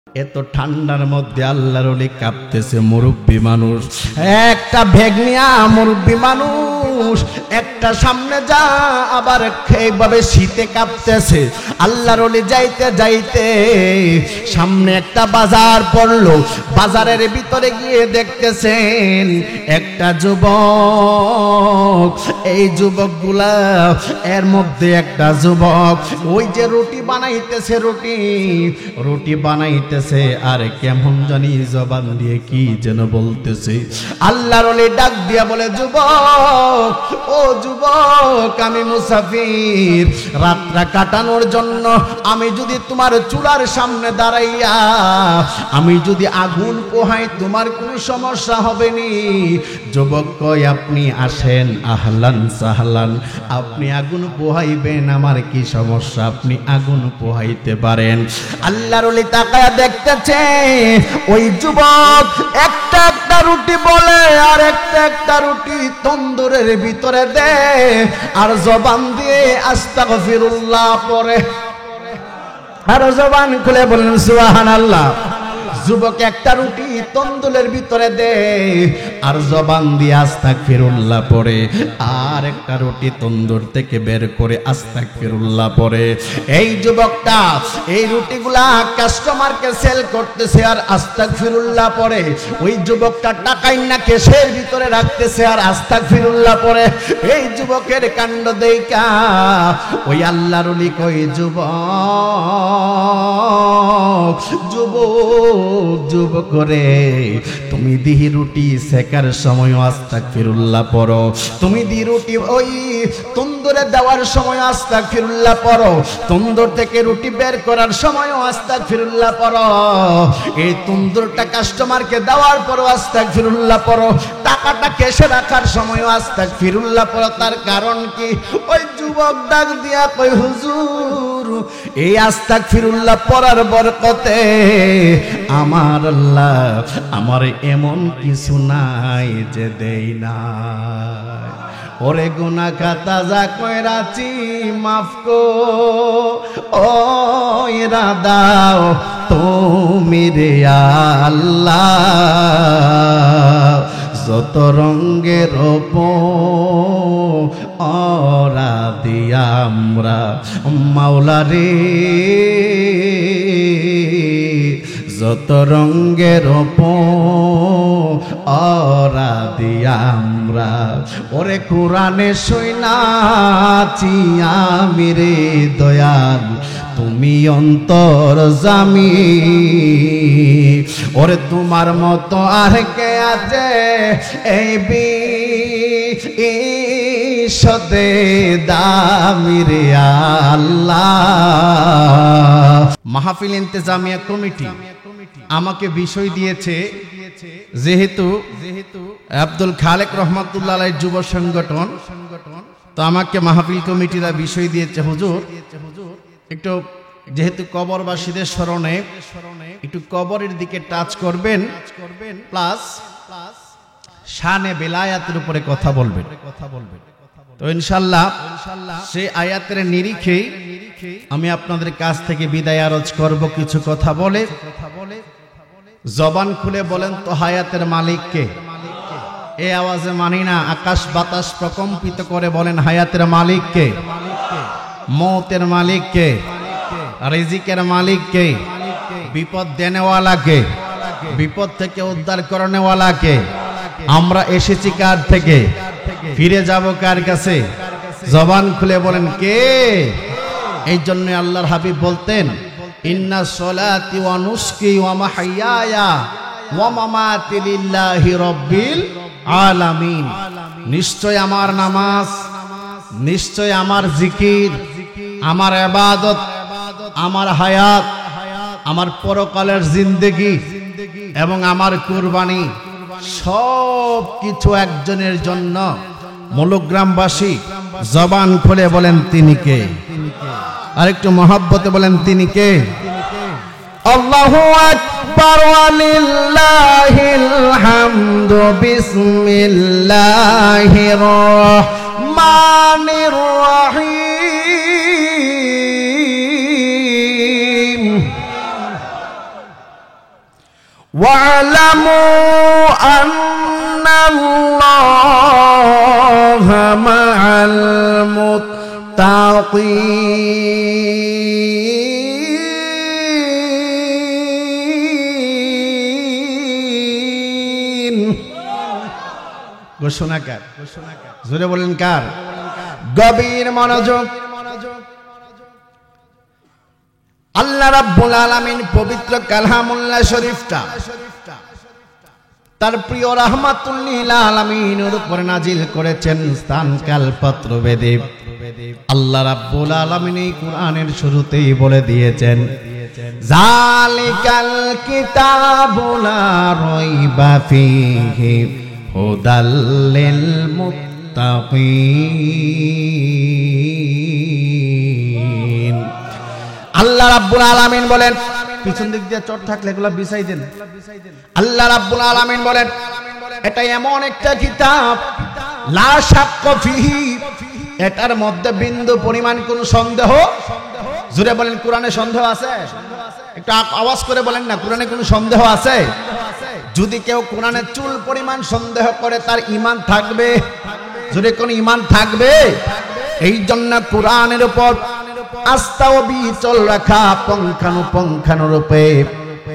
এত ঠান্ডার মধ্যে আল্লাহর ওলি কাঁপতেছে, মুরব্বী মানুষ, একটা ভেগনিয়া মুরব্বী মানুষ একটা সামনে যা আবার এইভাবে শীতে কাঁপতেছে। আল্লাহর ওলি যাইতে যাইতে সামনে একটা বাজার পড়লো, বাজারের ভিতরে গিয়ে দেখতেছেন একটা যুবক, এই যুবকগুলা এর মধ্যে একটা যুবক ওই যে রুটি বানাইতেছে, রুটি বানাইতেছে আর কেমন জানি জবান দিয়ে কি যেন বলতেছে। আল্লাহর ওলি ডাক দিয়া বলে, যুবক, ও যুবক, আমি মুসাফির, রাতটা কাটানোর জন্য আমি যদি তোমার চুলার সামনে দাঁড়াইয়া আমি যদি আগুন পোহাই তোমার কোনো সমস্যা হবে নি? যুবক কয়, আপনি আসেন, আহলান সাহলান, আপনি আগুন পোহাইবেন, আমার কি সমস্যা, আপনি আগুন পোহাইতে পারেন। আল্লাহর ওলি তাকায়া দেখতেছে ওই যুবক একটা একটা রুটি বলে আর একটা একটা রুটি তন্দুরের ভিতরে দে আর জবান দিয়ে আস্তাগফিরুল্লাহ পড়ে, আর জবান খুলে বলেন সুবহানাল্লাহ। যুবক একটা রুটি তন্দুরের ভিতরে দে আর জবান দিয়ে আস্তাগফিরুল্লাহ পড়ে, আর একটা রুটি তন্দুর থেকে বের করে আস্তাগফিরুল্লাহ পড়ে। এই যুবকটা এই রুটিগুলা কাস্টমারকে সেল করতেছে আর আস্তাগফিরুল্লাহ পড়ে। ওই যুবকটা টাকাই না কেসের ভিতরে রাখতেছে আর আস্তাগফিরুল্লাহ পড়ে। এই যুবকের কাণ্ড দেইখা ওই আল্লাহর ওলি কই, যুবক, যুবক, যুবক রে, তুমি দিহি রুটি সেকার সময় আস্তাগফিরুল্লাহ পড়ো, তুমি দি রুটি ওই তন্দুরে দেওয়ার সময় আস্তাগফিরুল্লাহ পড়ো, তন্দুর থেকে রুটি বের করার সময় আস্তাগফিরুল্লাহ পড়ো, এই তন্দুরটা কাস্টমারকে দেওয়ার পরও আস্তাগফিরুল্লাহ পড়ো, টাকাটা কেসে রাখার সময় আস্তাগফিরুল্লাহ পড়ো। তার কারণ কি? ওই যুবক ডাক দিয়া কই, হুজুর, এই আস্তাগফিরুল্লাহ পড়ার বরকতে আমার আল্লাহ আমার এমন কিছু নাই যে দেই না। ওরে গুনাহ খাতা যা কইরাছি মাফ কো, ও দাও তুমি রে আল্লাহ, যত রঙের ওরা দিয়া আমরা মাওলা রে, যত রঙের ওরা দিয়া আমরা, ওরে কোরআনে শুনাছি আমি রে দয়াল তুমি অন্তর্যামী, ওরে তোমার মতো আর কে আছে এই বিশ্বতে দামি রে আল্লাহ। মাহফিল ইন্তেজামিয়া কমিটি আমাকে বিষয় দিয়েছে, যেহেতু আব্দুল খালেক রহমাতুল্লাহ আলাইহির যুব সংগঠন, তো আমাকে মাহফিল কমিটিরা বিষয় দিয়েছে, হুজুর একটু যেহেতু কবরবাসীদের স্মরণে একটু কবরের দিকে টাচ করবেন, প্লাস শানে বেলায়াতের উপরে কথা বলবেন। তো ইনশাআল্লাহ সেই আয়াতের নিরিখে আমি আপনাদের কাছ থেকে বিদায় আরজ করব কিছু কথা বলে। জবান খুলে বলেন তো হায়াতের মালিককে? এই আওয়াজে মানি না, আকাশ বাতাস প্রকম্পিত করে বলেন হায়াতের মালিককে, মৌতের মালিককে, রিজিকের মালিককে, বিপদ দেনেওয়ালাকে, বিপদ থেকে উদ্ধার করনেওয়ালাকে। আমরা এসেছি কার থেকে, ফিরে যাব কার কাছে? জবান খুলে বলেন কে? এই জন্য আল্লাহর হাবিব বলতেন, ইন্না সলাতি ওয়া নুসকি ওয়া মাহইয়ায়া ওয়া মামাতি লিল্লাহি রাব্বিল আলামিন। নিশ্চয় আমার নামাজ, নিশ্চয় আমার জিকির, আমার ইবাদত, আমার হায়াত, আমার পরকালের জিন্দেগি এবং আমার কুরবানি সব কিছু একজনের জন্য। মূলগ্রামবাসী জবান খুলে বলেন তিনি কে? আর একটু মহব্বতে বলেন তিনি কে? আল্লাহু আকবার ওয়া লিল্লাহিল হামদু, বিসমিল্লাহির রহমানির রহিম। ওয়ালামু আন্নাল্লাহা মা'আল মুত্তাকিন। ঘোষণা কার? জোরে বলেন কার? গভীর মনোযোগ। আল্লাহ রাব্বুল আলামিন পবিত্র কালামুল্লাহ শরীফটা তার প্রিয় রাহমাতুল লিল আলামিনের উপর নাজিল করেছেন স্থান কাল পাত্র ভেদে। আল্লাহ রাব্বুল আলামিন এই কোরআনের শুরুতেই বলে দিয়েছেন, জালিকাল কিতাবু লা রাইবা ফীহি হুদাল লিল মুত্তাকিন। আল্লাহ রাব্বুল আলামিন বলেন, পিছন দিক দিয়ে চট থাকলে এগুলো বিছাই দেন। আল্লাহ রাব্বুল আলামিন বলেন, এটা এমন একটা কিতাব লা শাক্কা ফিহি, এটার মধ্যে বিন্দু পরিমাণ কোনো সন্দেহ, জোরে বলেন কোরআনে সন্দেহ আছে? একটু আওয়াজ করে বলেন না, কোরআনে কোনো সন্দেহ আছে? যদি কেউ কোরআনে চুল পরিমাণ সন্দেহ করে তার ঈমান থাকবে? জোরে কোন ঈমান থাকবে? এই জন্য কোরআনের উপর আস্থা ও বিচল রাখা, পুঙ্খানুপুঙ্খানুরূপে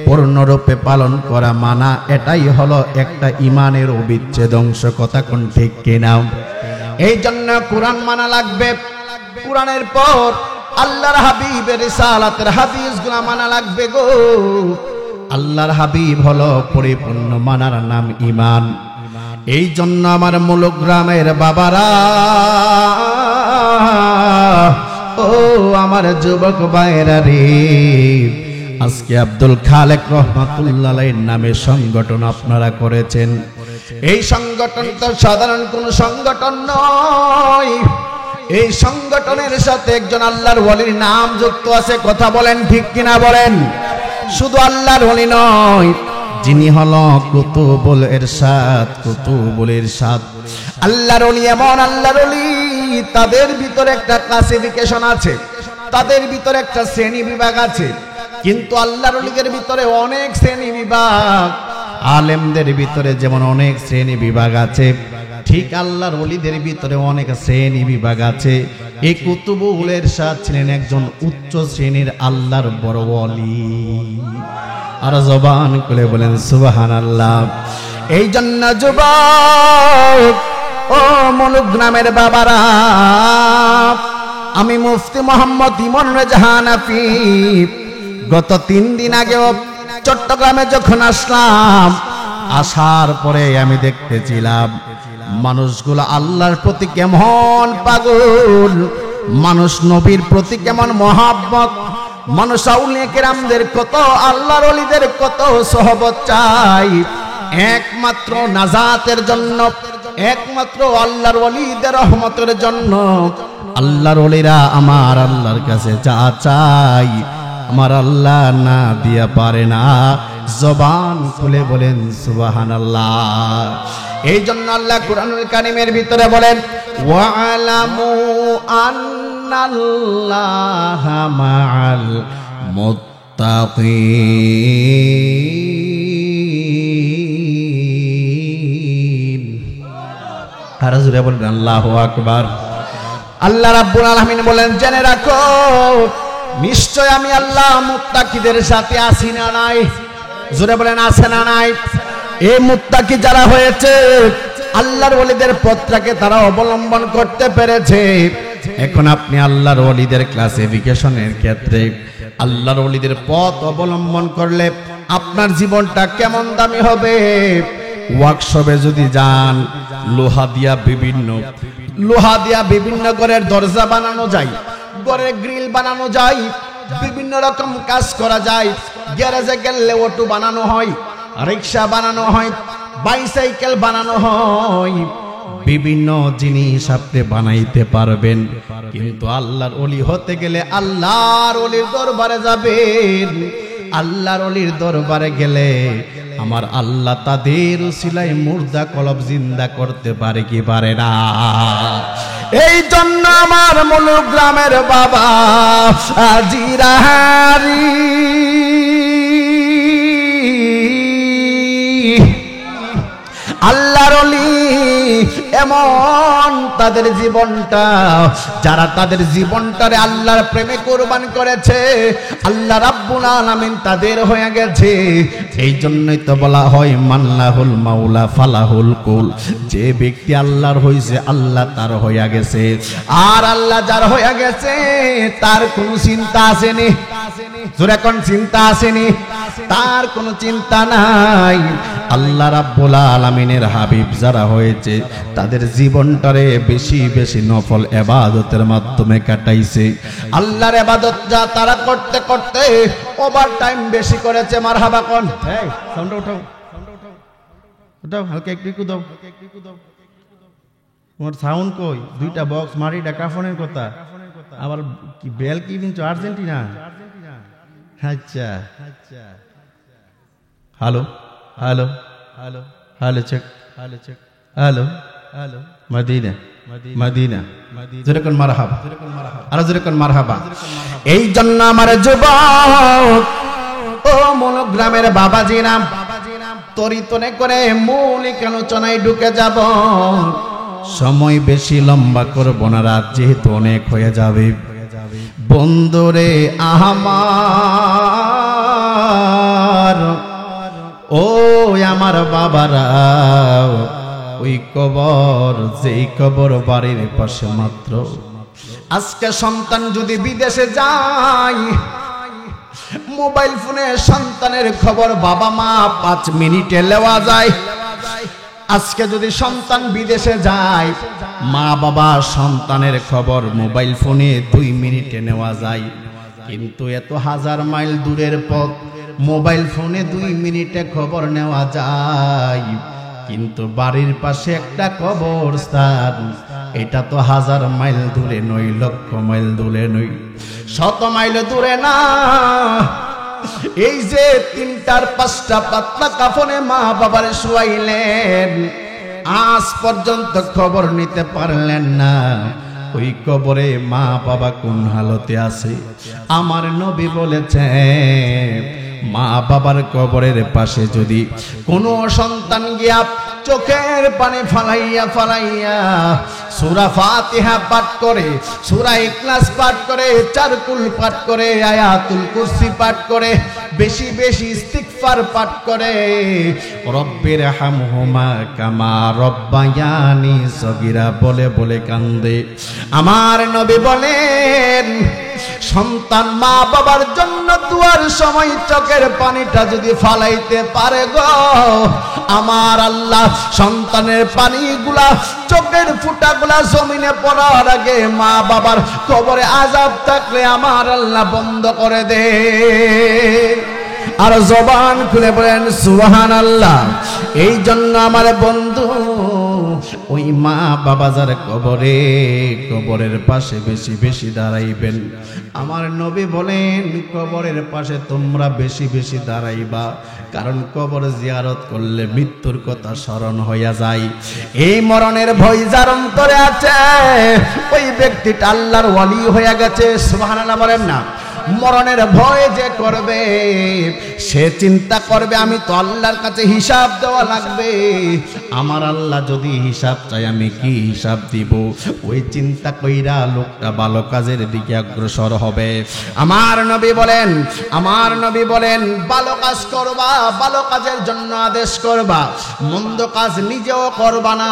পূর্ণরূপে পালন করা মানা, এটাই হলো একটা ঈমানের অবিচ্ছেদ্য অংশ। কথা কোন ঠিক কিনা? এই জন্য কোরআন মানা লাগবে। কোরআনের পর আল্লাহর হাবিবের রিসালাতের হাদিসগুলো মানা লাগবে গো। আল্লাহর হাবিব হলো পরিপূর্ণ মানার নাম ঈমান। এই জন্য আমার মুলুক গ্রামের বাবারা, ও আমার যুবক ভাইরা রে, আজকে আব্দুল খালেক রহমাতুল্লাহ আলাইহির নামে সংগঠন আপনারা করেছেন। এই সংগঠন তো সাধারণ কোন সংগঠন নয়। এই সংগঠনের সাথে একজন আল্লাহর ওলির নাম যুক্ত আছে। কথা বলেন ঠিক কিনা বলেন? শুধু আল্লাহর ওলি নয়, যিনি হলো কুতুবুল ইরশাদ, কুতুবুল ইরশাদ। আল্লাহর ওলি এমন আল্লাহর ওলি, তাদের ভিতরে একটা ক্লাসিফিকেশন আছে, তাদের ভিতরে একটা শ্রেণী বিভাগ আছে। কিন্তু আল্লাহর ওলিদের ভিতরে অনেক শ্রেণী বিভাগ। আলেমদের ভিতরে যেমন অনেক শ্রেণী বিভাগ আছে, ঠিক আল্লাহর ওলিদের ভিতরে অনেক শ্রেণী বিভাগ আছে। এই কুতুবুল ইরশাদ ছিলেন একজন উচ্চ শ্রেণীর আল্লাহর বড় ওলি। আর জবান খুলে বলেন সুবহানাল্লাহ। এই জন্য যুবক ও মুলুক গ্রামের বাবারা, আমি মুফতি মোহাম্মদ ইমন রেজা হানাফি গত 3 দিন আগেও চট্টগ্রামে যখন আসলাম, আসার পরে আমি দেখতেছিলাম মানুষগুলো আল্লাহর প্রতি কেমন পাগল, মানুষ নবীর প্রতি কেমন মহাব্বত, মানুষ আউলিয়া কেরামদের কত, আল্লাহর ওলিদের কত সোহবত চাই একমাত্র নাজাতের জন্য, একমাত্র আল্লাহর ওলিদের রহমতের জন্য। আল্লাহর ওলিরা আমার আল্লাহর কাছে যা চাই আমার আল্লাহ না দিয়া পারে না। জবান খুলে বলেন সুবহানাল্লাহ। এই জন্য আল্লাহ কুরআনুল কারীমের ভিতরে বলেন, ওয়ালামু আন্নাল্লাহা মা'আল মুত্তাকিন। আর জোরে বলেন আল্লাহু আকবার। আল্লাহ রাব্বুল আলামিন বলেন, জেনে রাখো নিশ্চয় আমি আল্লাহ মুত্তাকিদের সাথে আছি না নাই? জোরে বলেন আছে না নাই? এই মুত্তাকি যারা হয়েছে, আল্লাহর ওলিদের পথটাকে তারা অবলম্বন করতে পেরেছে। এখন আপনি আল্লাহর ওলিদের ক্লাসিফিকেশনের ক্ষেত্রে আল্লাহর ওলিদের পথ অবলম্বন করলে আপনার জীবনটা কেমন দামি হবে। ওয়ার্কশপে যদি যান, লোহা দিয়া বিভিন্ন ঘরের দরজা বানানো যায়, ঘরের গ্রিল বানানো যায়, বিভিন্ন রকম কাজ করা যায়। গ্যারেজে গেলে অটো বানানো হয়, রিক্সা বানানো হয়, বাইসাইকেল বানানো হয়, বিভিন্ন জিনিস আপনি বানাইতে পারবেন। কিন্তু আল্লাহর ওলি হতে গেলে আল্লাহর ওলির দরবারে যাবেন। আল্লাহর ওলির দরবারে গেলে আমার আল্লাহ তাদের উসিলায় মুর্দা কলব জিন্দা করতে পারে কি পারে না? এই জন্য আমার মুলুক গ্রামের বাবা আজিরাহারি আল্লাহর ওলি এমন তাদের জীবনটা, যারা তাদের জীবনটারে আল্লাহর প্রেমে কোরবান করেছে, আল্লাহ রাব্বুল আলামিন তাদের হয়ে গেছে। এই জন্যই তো বলা হয় মাল্লাহুল মাওলা ফালাহুল কুল, যে ব্যক্তি আল্লাহর হইছে আল্লাহ তার হইয়া গেছে। আর আল্লাহ যার হইয়া গেছে তার কোনো চিন্তা আসেনি, জোরে কোন চিন্তা আসেনি, তার কোনো চিন্তা নাই। আল্লাহ রাব্বুল আলামিনের হাবিব যারা হয়েছে তাদের জীবনটারে বেশি বেশি নফল ইবাদতের মাধ্যমে কাটাইছে। আল্লাহর ইবাদত যা তারা করতে করতে ওভার টাইম বেশি করেছে। মারহাবা কোন, এই সাউন্ড উঠাও, উঠাও, হালকা একটু দাও। তোমার সাউন্ড কই? দুইটা বক্স মারি ডাকাফোনের কথা, আবার কি বেল কি কিনছো? আর্জেন্টিনা। আচ্ছা, hello hello hello hello check, hello check, hello hello, Medina Medina, যেরকম মারহাবা, আর যেরকম মারহাবা। এই জন্য আমার যুবক ও মনোগ্রামের বাবাজিরা, তরিতনে করে মৌলিক আলোচনায় ঢুকে যাব। সময় বেশি লম্বা করব না, রাত যেহেতু অনেক হয়ে যাবে। বন্ধুরে আমার, ও আমার বাবারা, ওই কবর, যেই কবর বাড়ির পাশে মাত্র। আজকে সন্তান যদি বিদেশে যায়, মোবাইল ফোনে সন্তানের খবর বাবা মা 5 মিনিটে নেওয়া যায়। আজকে যদি সন্তান বিদেশে যায়, মা বাবা সন্তানের খবর মোবাইল ফোনে 2 মিনিটে নেওয়া যায়। কিন্তু এত হাজার মাইল দূরের পথ মোবাইল ফোনে 2 মিনিটে খবর নেওয়া যায়, কিন্তু বাড়ির পাশে একটা কবরস্থান, এটা তো হাজার মাইল দূরে নয়, লক্ষ মাইল দূরে নয়, 100 মাইল দূরে না। এই যে 3টার 5টা পাতলা কাফনে মা বাবার শুয়াইলেন, আজ পর্যন্ত খবর নিতে পারলেন না। ওই কবরে মা বাবা কোন হালতে আছে? আমার নবী বলেছেন, মা বাবার কবরের পাশে যদি কোনো সন্তান গিয়া চোখের পানি ফালাইয়া ফালাইয়া সূরা ফাতিহা পাঠ করে, সূরা ইখলাস পাঠ করে, চারকুল পাঠ করে, আয়াতুল কুরসি পাঠ করে, বেশি বেশি ইস্তিগফার পাঠ করে, রব্বির হামহুমা কামা রব্বায়ানি সগীরা বলে বলে কান্দে। আমার নবী বলেন, সন্তান মা বাবার জন্য দুয়ার সময় চোখের পানিটা যদি ফালাইতে পারে গো, আমার আল্লাহ সন্তানের পানিগুলা, চোখের ফুটাগুলা জমিনে পড়ার আগে মা বাবার কবরে আযাব থাকলে আমার আল্লাহ বন্ধ করে দে। আর জবান খুলে বলেন সুবহানাল্লাহ। এই জন্য আমার বন্ধু, ওই মা বাবা যার কবরে, কবরের পাশে বেশি বেশি দাঁড়াইবেন। আমার নবী বলেন, কবরের পাশে তোমরা বেশি বেশি দাঁড়াইবা, কারণ কবর জিয়ারত করলে মৃত্যুর কথা স্মরণ হইয়া যায়। এই মরণের ভয় যার অন্তরে আছে, ওই ব্যক্তিটা আল্লাহর ওয়ালি হয়ে গেছে। সুবহানাল্লাহ বলেন না? মরণের ভয় যে করবে, সে চিন্তা করবে আমি তো আল্লাহর কাছে হিসাব দেওয়া লাগবে, আমার আল্লাহ যদি হিসাব চাই আমি কি হিসাব দিব। ওই চিন্তা কইরা লোকটা ভালো কাজের দিকে অগ্রসর হবে। আমার নবী বলেন, আমার নবী বলেন, ভালো কাজ করবা, ভালো কাজের জন্য আদেশ করবা, মন্দ কাজ নিজেও করবা না,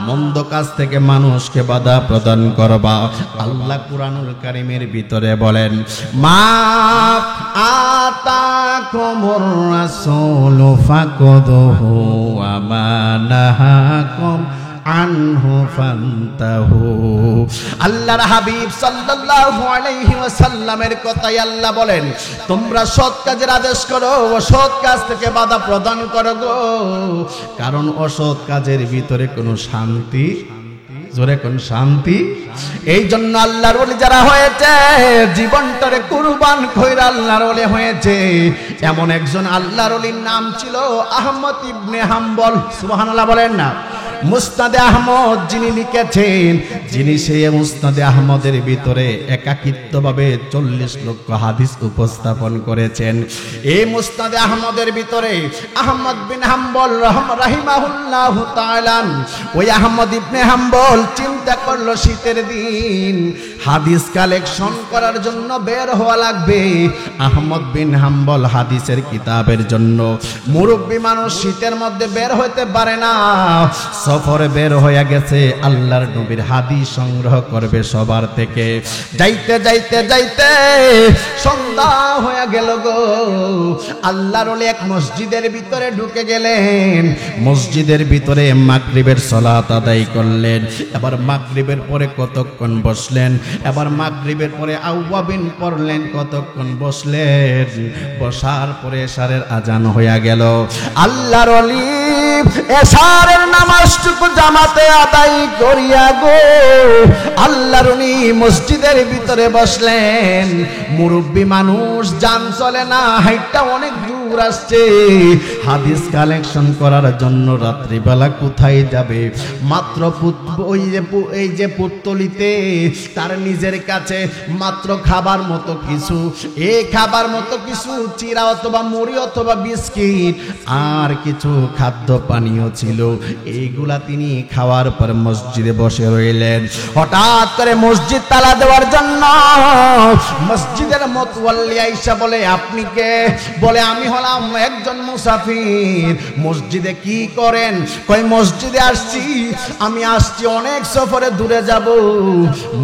মন্দ কাজ থেকে মানুষকে বাধা প্রদান করবা। আল্লাহ কুরআনুল কারীমের ভিতরে বলেন, মা আতাকুমুর রাসূলু ফাকুযুহু ওয়া মা নাহাকুম আনহু ফান্তাহু। আল্লাহর হাবিব সাল্লাল্লাহু আলাইহি ওয়াসাল্লামের কথাই আল্লাহ বলেন, তোমরা সৎ কাজের আদেশ করো, অসৎ কাজ থেকে বাধা প্রদান করো গো, কারণ অসৎ কাজের ভিতরে কোনো শান্তি, জোরে কোন শান্তি। এই জন্য আল্লাহর ওলি যারা হয়েছে, জীবনটারে কুরবান কইরা আল্লাহর ওলি হয়েছে। এমন একজন আল্লাহর ওলির নাম ছিল আহমদ ইবনে হাম্বল। সুবহানাল্লাহ বলেন না? মুসনাদে আহমদ যিনি লিখেছেন, যিনি সেই মুসনাদে আহমদের ভিতরে একাকিত্বভাবে 40 লক্ষ হাদিস উপস্থাপন করেছেন। এই মুসনাদে আহমদের ভিতরে আহমদ বিন হাম্বল রাহিমাহুল্লাহু তাআলা, ওই আহমদ ইবনে হাম্বল চিন্তা করলো শীতের দিন হাদিস কালেকশন করার জন্য বের হওয়া লাগবে। আহমদ বিন হাম্বল হাদিসের কিতাবের জন্য, মুরব্বী মানুষ শীতের মধ্যে বের হইতে পারে না, সফরে বের হয়ে গেছে আল্লাহর নবীর হাদিস সংগ্রহ করবে সবার থেকে। যাইতে যাইতে যাইতে সন্ধ্যা হয়ে গেল গো। আল্লাহর ওলি এক মসজিদের ভিতরে ঢুকে গেলেন, মসজিদের ভিতরে মাগরিবের সালাত আদায় করলেন। এবার মাগরিবের পরে কতক্ষণ বসলেন, এবার মাগরিবের পরে আওয়াবিন পড়লেন, কতক্ষণ বসলেন, বসার পরে এশারের আজান হয়ে গেল। আল্লাহর ওলি এশারের নামাজটুকু জামাতে আদায় করিয়া গো আল্লাহর ওলি মসজিদের ভিতরে বসলেন। মুরব্বী মানুষ, জান চলে না, হাইটটা অনেক দূর আসছে হাদিস কালেকশন করার জন্য। রাত্রিবেলা কোথায় যাবে? মাত্র এই যে পুত্তলিতে তার নিজের কাছে মাত্র খাবার মতো কিছু, এই খাবার মতো কিছু চিরা অথবা মুড়ি অথবা বিস্কিট আর কিছু খাদ্য পানীয় ছিল। এইগুলা তিনি খাওয়ার পর মসজিদে বসে রইলেন। হঠাৎ করে মসজিদ তালা দেওয়ার জন্য মসজিদের মুতওয়াল্লি আয়েশা বলে, আপনি কে? বলে, আমি হলাম একজন মুসাফির। মসজিদে কি করেন? কই, মসজিদে আসছি, আমি আসছি অনেক সফরে দূরে যাব।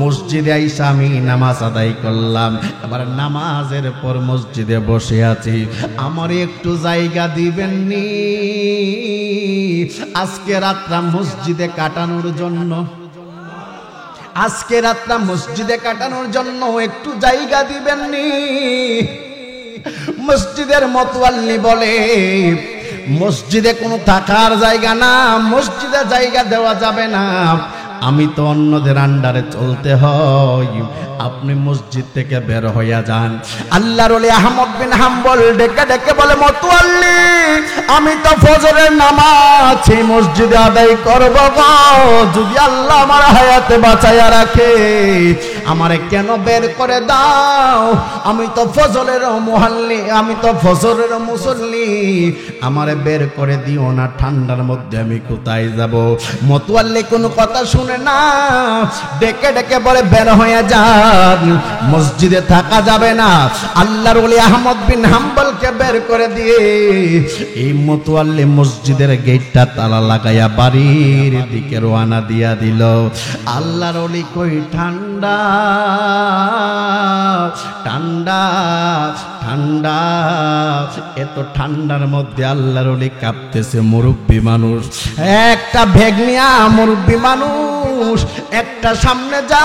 মসজিদে আইসা আমি নামাজ আদায় করলাম, এবার নামাজের পর মসজিদে বসে আছি, আমার একটু জায়গা দিবেননি আজকে রাতটা মসজিদে কাটানোর জন্য? আজকে রাতটা মসজিদে কাটানোর জন্য একটু জায়গা দিবেননি? মসজিদের মুতওয়াল্লি বলে, মসজিদে কোনো থাকার জায়গা না, মসজিদে জায়গা দেওয়া যাবে না, আমি তো অন্যদের আন্ডারে চলতে হয়, আপনি মসজিদ থেকে বের হইয়া যান। আল্লাহর ওলি আহমদ বিন হাম্বল ডেকে ডেকে বলে, মুতওয়াল্লি, আমি তো ফজরের নামাজ সেই মসজিদে আদায় করব গো, যদি আল্লাহ আমার হায়াতে বাঁচাইয়া রাখে আমারে কেন বের করে দাও? আমি তো ফজরের মুহাল্লি, আমি তো ফজরের মুসল্লি, আমারে বের করে দিও না, ঠান্ডার মধ্যে আমি কোথায় যাব? মুতওয়াল্লি কোনো কথা শুনে না, ডেকে ডেকে বলে, বের হয়ে যান, মসজিদে থাকা যাবে না। আল্লাহর ওলি আহমদ বিন হাম্বলকে বের করে দিয়ে এই মুতওয়াল্লি মসজিদের গেটটা তালা লাগাইয়া বাড়ির দিকে রওনা দিয়া দিল। আল্লাহর ওলি কই, ঠান্ডা ঠান্ডা ঠান্ডা, এত ঠান্ডার মধ্যে আল্লাহর ওলি কাঁপতেছে। মুরব্বী মানুষ, একটা ভেগনিয়া মুরব্বী মানুষ, একটা সামনে যা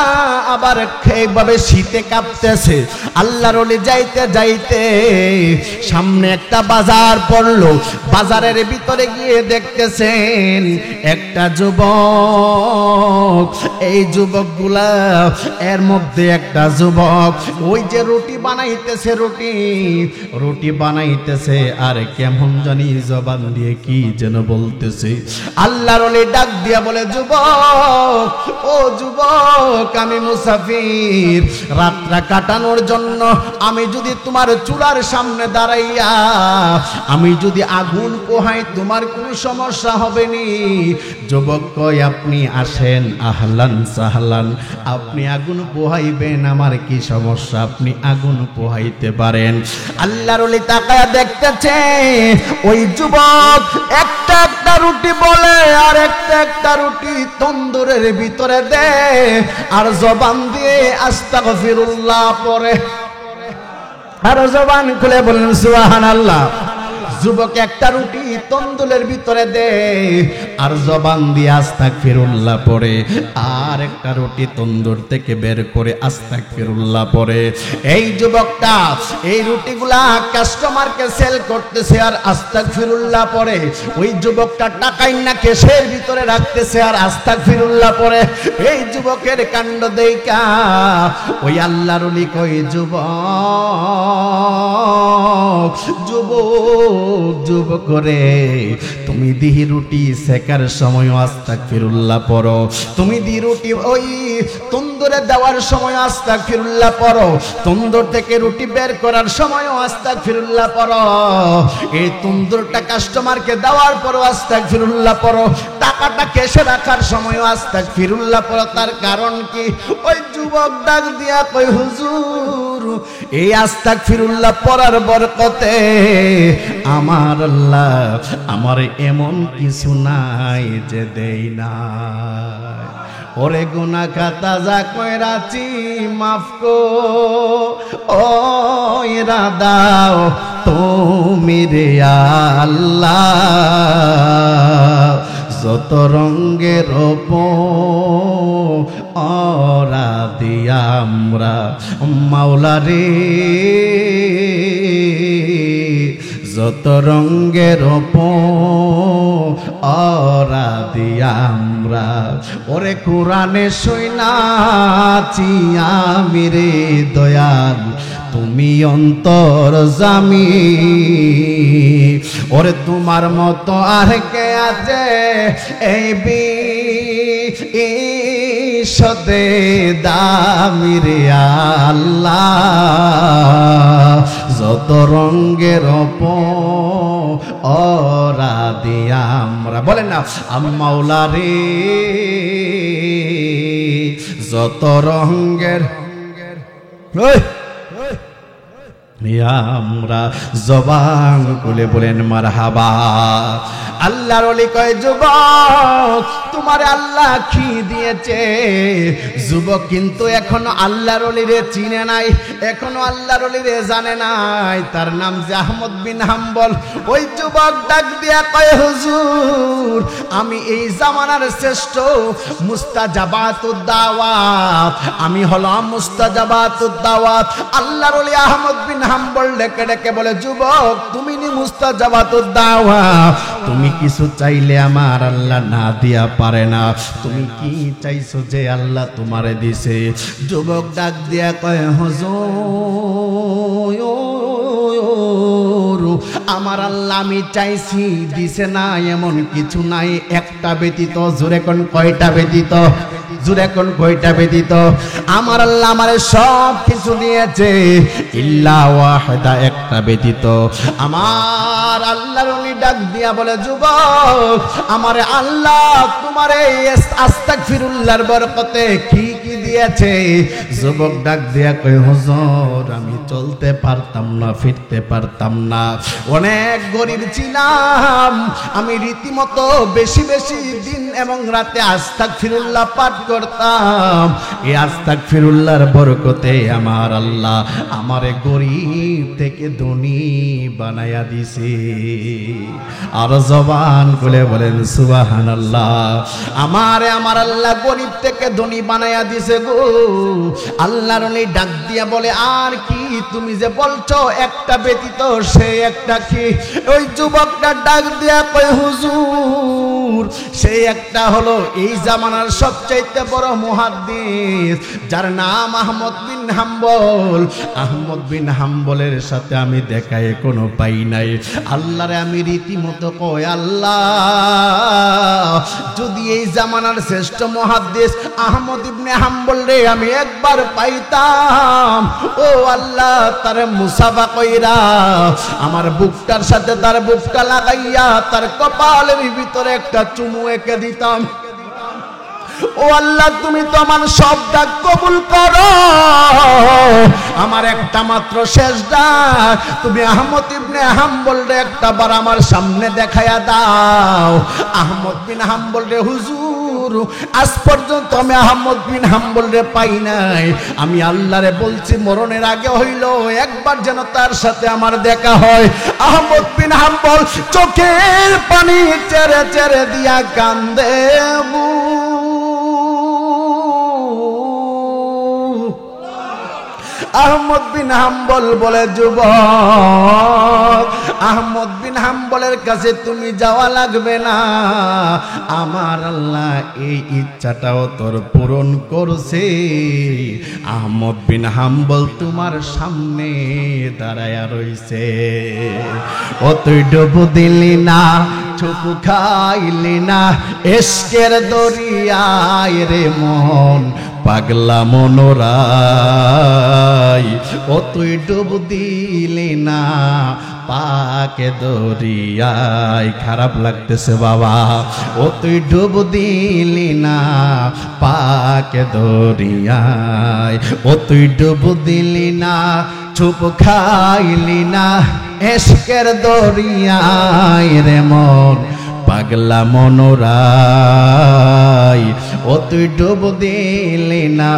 আবার এইভাবে শীতে কাঁপতেছে। আল্লাহর ওলি যাইতে যাইতে সামনে একটা বাজার পড়লো, বাজারের ভিতরে গিয়ে দেখতেছেন একটা যুবক। এই যুবকগুলা, এর মধ্যে একটা যুবক ওই যে রুটি বানাইতেছে, রুটি বানাইতেছে, আর কেমন জানি জবান দিয়ে কি যেন বলতেছে। আল্লাহর ওলি ডাক দিয়া বলে, যুবক, ও যুবক, আমি মুসাফির, রাতটা কাটানোর জন্য আমি যদি তোমার চুলার সামনে দাঁড়াইয়া আমি যদি আগুন পোহাই তোমার কোনো সমস্যা হবে নি? যুবক কয়, আপনি আসেন, আহলান সাহলান, আপনি আগুন পোহাইবেন, আমার কি সমস্যা, আপনি আগুন পোহাইতে পারেন। আল্লাহর ওলি তাকায়া দেখতেছে ওই যুবক একটা একটা রুটি বলে, আর একটা একটা রুটি তন্দুরের ভিতরে দে, আর জবান দিয়ে আস্তাগফিরুল্লাহ পড়ে, আর জবান খুলে বলেন সুবহানাল্লাহ। যুবক একটা রুটি তন্দুলের ভিতরে দে, আর জবান দিয়ে আস্তাগফিরুল্লাহ পড়ে, আর একটা রুটি তন্দুর থেকে বের করে আস্তাগফিরুল্লাহ পড়ে। এই যুবকটা এই রুটিগুলা কাস্টমারকে সেল করতেছে আর আস্তাগফিরুল্লাহ পড়ে। ওই যুবকটা টাকাই না কেসের ভিতরে রাখতেছে আর আস্তাগফিরুল্লাহ পড়ে। এই যুবকের কাণ্ড দেইখা ওই আল্লাহর ওলি কই, যুবক, যুবক করে তুমি দিহি রুটি সেকার সময় আস্তাগফিরুল্লাহ পড়ো, তুমি দি রুটি ওই তন্দুরে দেওয়ার সময় আস্তাগফিরুল্লাহ পড়ো, তন্দুর থেকে রুটি বের করার সময় আস্তাগফিরুল্লাহ পড়ো, এই তন্দুরটা কাস্টমারকে দেওয়ার পরও আস্তাগফিরুল্লাহ পড়ো, টাকাটা কেশে রাখার সময় আস্তাগফিরুল্লাহ পড়ো। তার কারণ কি? ওই যুবক ডাক দিয়া কই হুজুর এই আস্তাগফিরুল্লাহ পড়ার বরকতে আমার আল্লাহ আমার এমন কিছু নাই যে দেই না। ওরে গুনাহ খাতা যা কইরাছি মাফ কো ও ইরাদাও তুমি রে আল্লাহ, যত রঙের ওরা দিয়া আমরা মাওলা রে, যত রঙের ওরা দিয়া আমরা ওরে কোরআনে শুনাছি আমি রে দয়াল তুমি অন্তর্যামী, ওরে তোমার মতো আর কে আছে এই বিশ্বতে দামি রে আল্লাহ, যত রঙের ওরা দিয়া আমরা বলেন না মাওলা রে, যত রঙের আমরা জবান খুলে বলেন মারহাবা। আল্লাহর ওলি কয় যুবক তোমারে আল্লাহ কি দিয়েছে? যুবক কিন্তু এখনো আল্লাহর ওলিরে চিনে নাই, এখনো আল্লাহর ওলিরে জানে নাই। তার নাম যে আহমদ বিন হাম্বল। ওই যুবক ডাক দিয়া কয় হুজুর আমি এই জামানার শ্রেষ্ঠ মুস্তাজাবাতুদ দাওয়াত, আমি হলাম মুস্তাজাবাতুদ দাওয়াত। আল্লাহর ওলি আহমদ বিন হাম্বল ডেকে ডেকে বলে যুবক তুমি নি মুস্তাজাবাতুদ দাওয়াত, তুমি কিছু চাইলে আমার আল্লাহ না দিয়া পারে না, তুমি কি চাইছো যে আল্লাহ তোমারে দিছে? যুবক ডাক দিয়া কয় হুজুর আমার আল্লাহ আমি চাইছি দিছে না এমন কিছু নাই, একটা ব্যতীত। জোরে কোন কয়টা ব্যতীত? জোরে কোন কয়টা ব্যতীত? আমার আল্লাহ আমারে সব কিছু দিয়েছে ইল্লা ওয়াহিদা, একটা ব্যতীত। আমার আল্লাহর ওলি ডাক দিয়া বলে যুবক আমারে আল্লাহ তোমারে আস্তাগফিরুল্লাহর বরকতে কি কি দিয়েছে? যুবক ডাক দিয়া কয় হুজুর আমি চলতে পারতাম না, ফিরতে পারতাম না, অনেক গরিব ছিলাম, আমি রীতিমতো বেশি বেশি দিন এবং রাতে আস্তাগফিরুল্লাহ পাঠ করতাম। এই আস্তাগফিরুল্লাহর বরকতে আমার আল্লাহ আমারে গরিব থেকে ধনী বানায়া দিছে। আর জবান খুলে বলেন সুবহানাল্লাহ। আমার আল্লাহ গরিব থেকে ধনী বানায়া দিছে গো। আল্লাহর ওলি ডাক দিয়া বলে আর কি তুমি যে বলছো একটা ব্যতীত, সে একটা কি? ওই যুবকটা ডাক দিয়া কয় হুজুর সেই একটা হলো এই জামানার সবচাইতে বড় মুহাদ্দিস যার নাম আহমদ বিন হাম্বল। আহমদ বিন হাম্বলের সাথে আমি দেখা এখনো পাই নাই। আল্লাহরে আমি রীতিমতো কই আল্লাহ যদি এই জামানার শ্রেষ্ঠ মুহাদ্দিস আহমদ ইবনে হাম্বল রে আমি একবার পাইতাম, ও আল্লাহ তারে মুসাফা কইরা আমার বুকটার সাথে তার বুকটা লাগাইয়া তার কপালের ভিতরে একটা চুমু এঁকে দিতাম। ও আল্লাহ তুমি তো আমার সব ডাক কবুল করো, আমার একটা মাত্র শেষ ডাক তুমি আহমদ ইবনে হাম্বল রে একটা বার আমার সামনে দেখায়া দাও। আহমদ বিন হাম্বল রে হুজুর আজ পর্যন্ত আমি আহমদ বিন হাম্বল রে পাই নাই, আমি আল্লাহরে বলছি মরণের আগে হইল একবার যেন তার সাথে আমার দেখা হয়। আহমদ বিন হাম্বল চোখের পানি চেরে চেরে দিয়া কান্দে, আহমদ বিন হাম্বল বলে, যুবক, আহমদ বিন হাম্বলের কাছে তুমি যাওয়া লাগবে না, আমার আল্লাহ এই ইচ্ছাটাও তোর পূরণ করছে। আহমদ বিন হাম্বল তোমার সামনে দাঁড়ায়া রইছে। ও তুই ডুবু দিলি না, চুপু খাইলি না, এশকের দরিয়ায় রে মন পাগলা মনোরাই। ও তুই ডুব দিলি না পাকে দরিয়ায়। খারাপ লাগতেছে বাবা, ও তুই ডুব দিলি না পাকে দরিয়ায়। ও তুই ডুব দিলি না, চুপ খাইলি না, এশকের দরিয়ায় রে মন পাগলা মনোরাই। ও তুই ডুব দিলি না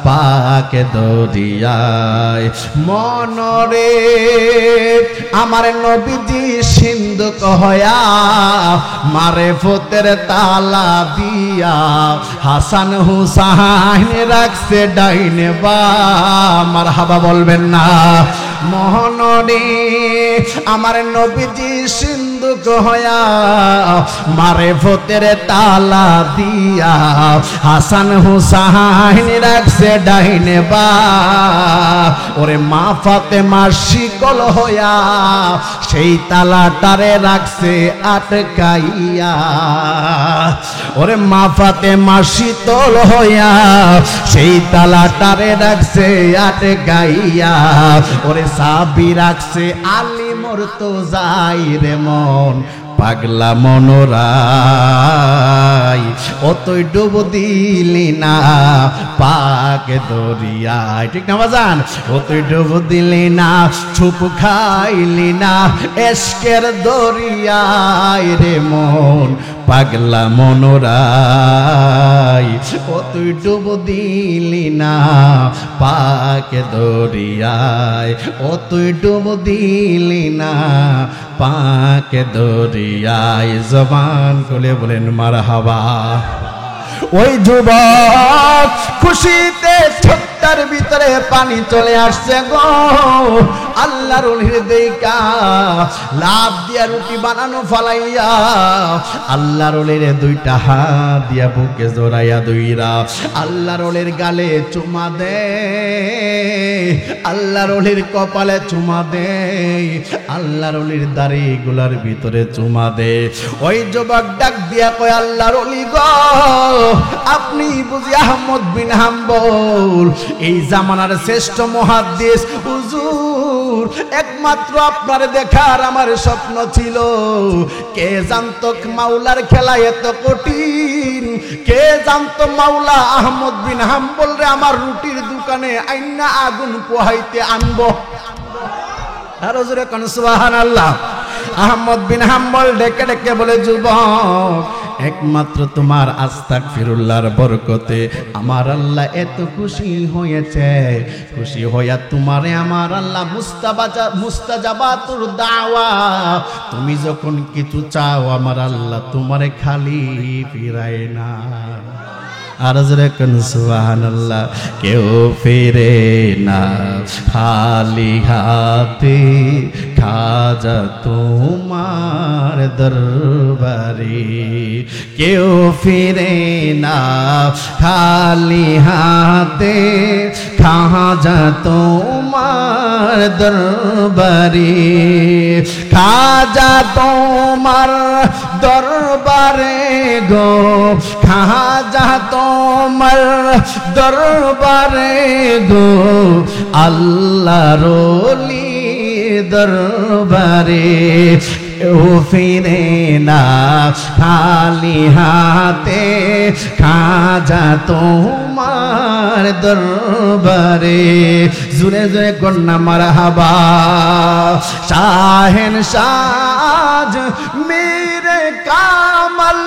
পাকে দরিয়ায়। মনরে আমার নবীজি সিন্ধু কহয়া মারেফতের তালা দিয়া, হাসান হুসাইন রাখছে ডাইনে বা। মারহাবা বলবেন না? মোহনরে আমার নবীজি সিন্ধু কহয়া মারেফতের তালা দিয়া, হাসান হুসাইন রাখছে ডাইনে বা। ওরে মা ফাতেমা শিকল হইয়া সেই তালাটারে রাখছে আটকাইয়া। ওরে মা ফাতেমা শীতল হইয়া সেই তালাটারে রাখছে আটকাইয়া। ওরে সাবি রাখছে আলী মুর্তজাই রে মন পাগলা মনোরাই। ও তুই ডুব দিলি না পাকে দরিয়ায়। ঠিক না বাজান? ও তুই ডুব দিলি না, চুপ খাইলি না, এশকের দরিয়ায় রে মন পাগলা মনোরাই। ও তুই ডুব দিলি না পাকে দরিয়ায়। ও তুই ডুব দিলি না পাকে দরিয়ায়। জবান খুলে বলেন মারহাবা। ওই যুবক খুশিতে ছোট্টার ভিতরে পানি চলে আসছে গো। আল্লাহর ওলির দেইকা লাভ দিয়া রুটি বানানো ফালাইয়া আল্লাহর ওলির দুইটা হাত দিয়া বুকে জড়াইয়া দুইরা আল্লাহর ওলির গালে চুমা দে, আল্লাহর ওলির কপালে চুমা দে, আল্লাহর ওলির দাড়ি গুলার ভিতরে চুমা দে। ওই যুবক ডাক দিয়া কয়, আল্লাহর ওলি গো, আপনি বুঝি আহমদ বিন হাম্বল, এই জামানার শ্রেষ্ঠ মুহাদ্দিস হুজুর, একমাত্র আপনার দেখার আমার স্বপ্ন ছিল। কে জানতো মাওলার খেলা এত কঠিন, কে জানতো মাওলা আহমদ বিন হাম্বল রে আমার রুটির দোকানে আইনা আগুন পোহাইতে আনবো। আর হুজুরে কোন সুবহানাল্লাহ। আহমদ বিন হাম্বল ডেকে ডেকে বলে, যুবক, একমাত্র তোমার আস্তাগফিরুল্লাহর বরকতে আমার আল্লাহ এত খুশি হয়েছে। খুশি হইয়া তোমারে আমার আল্লাহ মুস্তাজাবাতুর দাওয়া, তুমি যখন কিছু চাও আমার আল্লাহ তোমারে খালি ফিরায় না। আর জোরে কোন সুবহানাল্লাহ। কেউ ফিরে না খালি হাতে, খাজা তোমার দরবারে। কেউ ফিরে না খালি হাতে, খাজা তোমার দরবারে। খাজা তোমার দরবারে গো, খাজা তোমার দরবারে গো, আল্লাহর ওলি দরবারে। কেউ ফিরে না খালি হাতে, খাজা তোমার দরবারে। জুরে জুরে কন্যা মারহাবা। শাহেন সাজ মেরে কামাল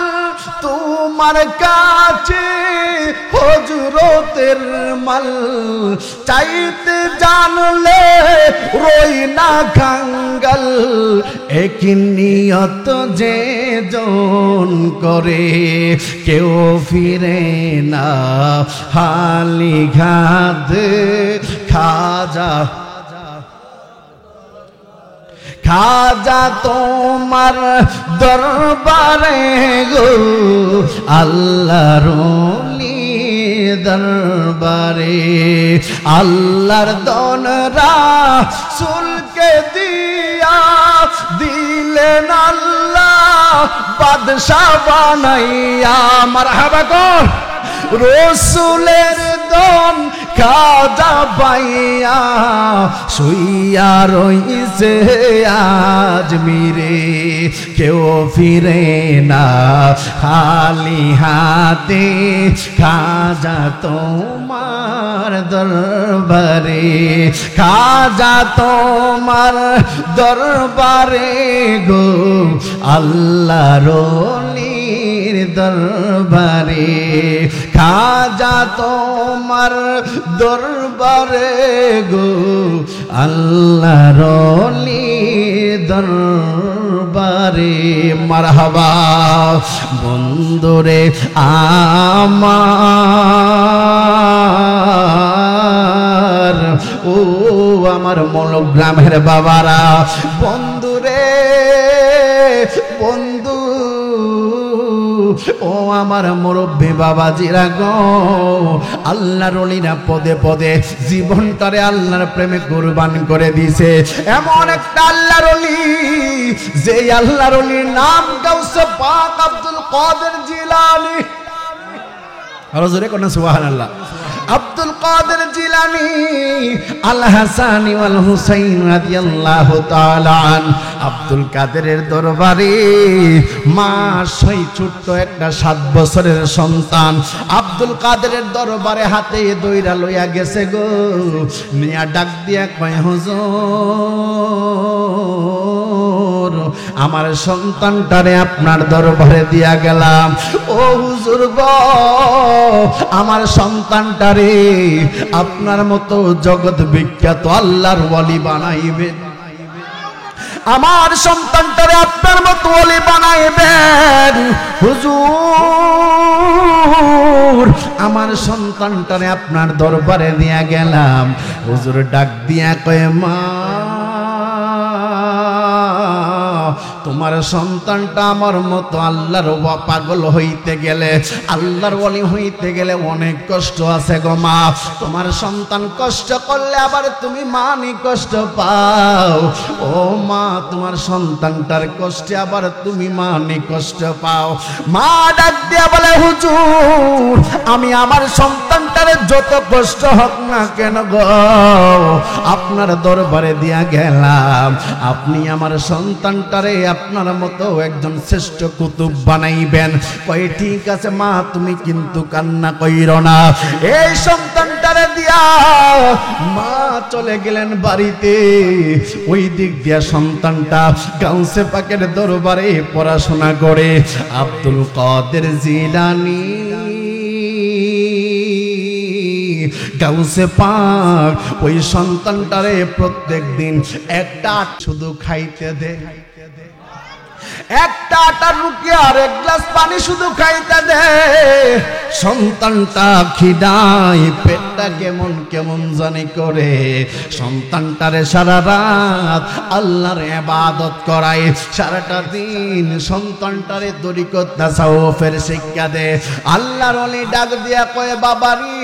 তোমার কাছে হজরতের মাল, চাইতে জানলে রই না খাঙ্গাল। এক নিয়ত যে জন করে কেউ ফিরে না খালি হাতে, খাজা খাজা তোমার দরবারে গো আল্লাহর ওলি দরবারে আল্লাহর দন রাসূলকে দিয়া দিলেন আল্লাহ বাদশা বানাইয়া মারহাবা কর রসুলের দন খাজা পাইয়া শুইয়া রইছে আজমিরে কেউ ফিরে না খালি হাতে খাজা তোমার দরবারে খাজা তোমার দরবারে গো আল্লাহর ওলির দরবারে খাজা তোমার দরবারে গো আল্লাহর ওলির দরবারে মারহাবা বন্ধুরে আমার ও আমার মলগ্রামের বাবারা বন্ধুরে বন্ধু ও আমার মুরব্বী বাবাজিরা গো আল্লাহর ওলিরা পদে পদে জীবনটারে আল্লাহর প্রেমে কুরবান করে দিয়েছে এমন একটা আল্লাহর ওলি যে আল্লাহর ওলির নাম গাউসে পাক আব্দুল কাদের জিলানী আর জোরে কোন সুবহানাল্লাহ আব্দুল কাদের জিলানী আল হাসানি ওয়াল হুসাইন রাদিয়াল্লাহু তাআলা আন আব্দুল কাদেরের দরবারে মা সেই ছোট্ট একটা 7 বছরের সন্তান আব্দুল কাদেরের দরবারে হাতে দইরা লইয়া গেছে গো নিয়া ডাক দিয়া কয় হুজুর আমার সন্তানটারে আপনার দরবারে দিয়া গেলাম ও হুজুর গো আমার সন্তানটারে আপনার মতো জগৎ বিখ্যাত আল্লাহর ওলি বানাইবেন আমার সন্তানটারে আপনার মতো ওলি বানাইবেন হুজুর আমার সন্তানটারে আপনার দরবারে নিয়ে গেলাম হুজুর ডাক দিয়া কয় মা তোমার সন্তানটা আমার মতো আল্লাহর পাগল হইতে গেলে আল্লাহর ওলি হইতে গেলে অনেক কষ্ট আছে গো মা তোমার সন্তান কষ্ট করলে আবার তুমি মানি কষ্ট পাও ও মা তোমার সন্তানটার কষ্টে আবার তুমি মানি কষ্ট পাও মা ডাক দিয়া বলে হুজুর আমি আমার সন্তানটারে যত কষ্ট হোক না কেন গো আপনার দরবারে দিয়া গেলাম আপনি আমার সন্তানটারে আপনার মতো একজন শ্রেষ্ঠ কুতুব বানাইবেন কই ঠিক আছে মা তুমি কিন্তু কান্না কইরো না এই সন্তানটারে দিয়া মা চলে গেলেন বাড়িতে ওই দিক দিয়া সন্তানটা গাউসে পাকের দরবারে পড়াশোনা করে আব্দুল কাদের জিলানী গাউসে পাক ওই সন্তানটারে প্রত্যেক দিন একটা শুধু খাইতে দে একটা আটার রুটি আর এক গ্লাস পানি শুধু খাইতে দে সন্তানটা খিদায় পেটটা কেমন কেমন জানি করে সন্তানটারে সারা রাত আল্লাহর ইবাদত করায় সারাটা দিন সন্তানটারে তরিকত তাসাউফের শিক্ষা দে আল্লাহর ওলি ডাক দিয়া কয় বাবারি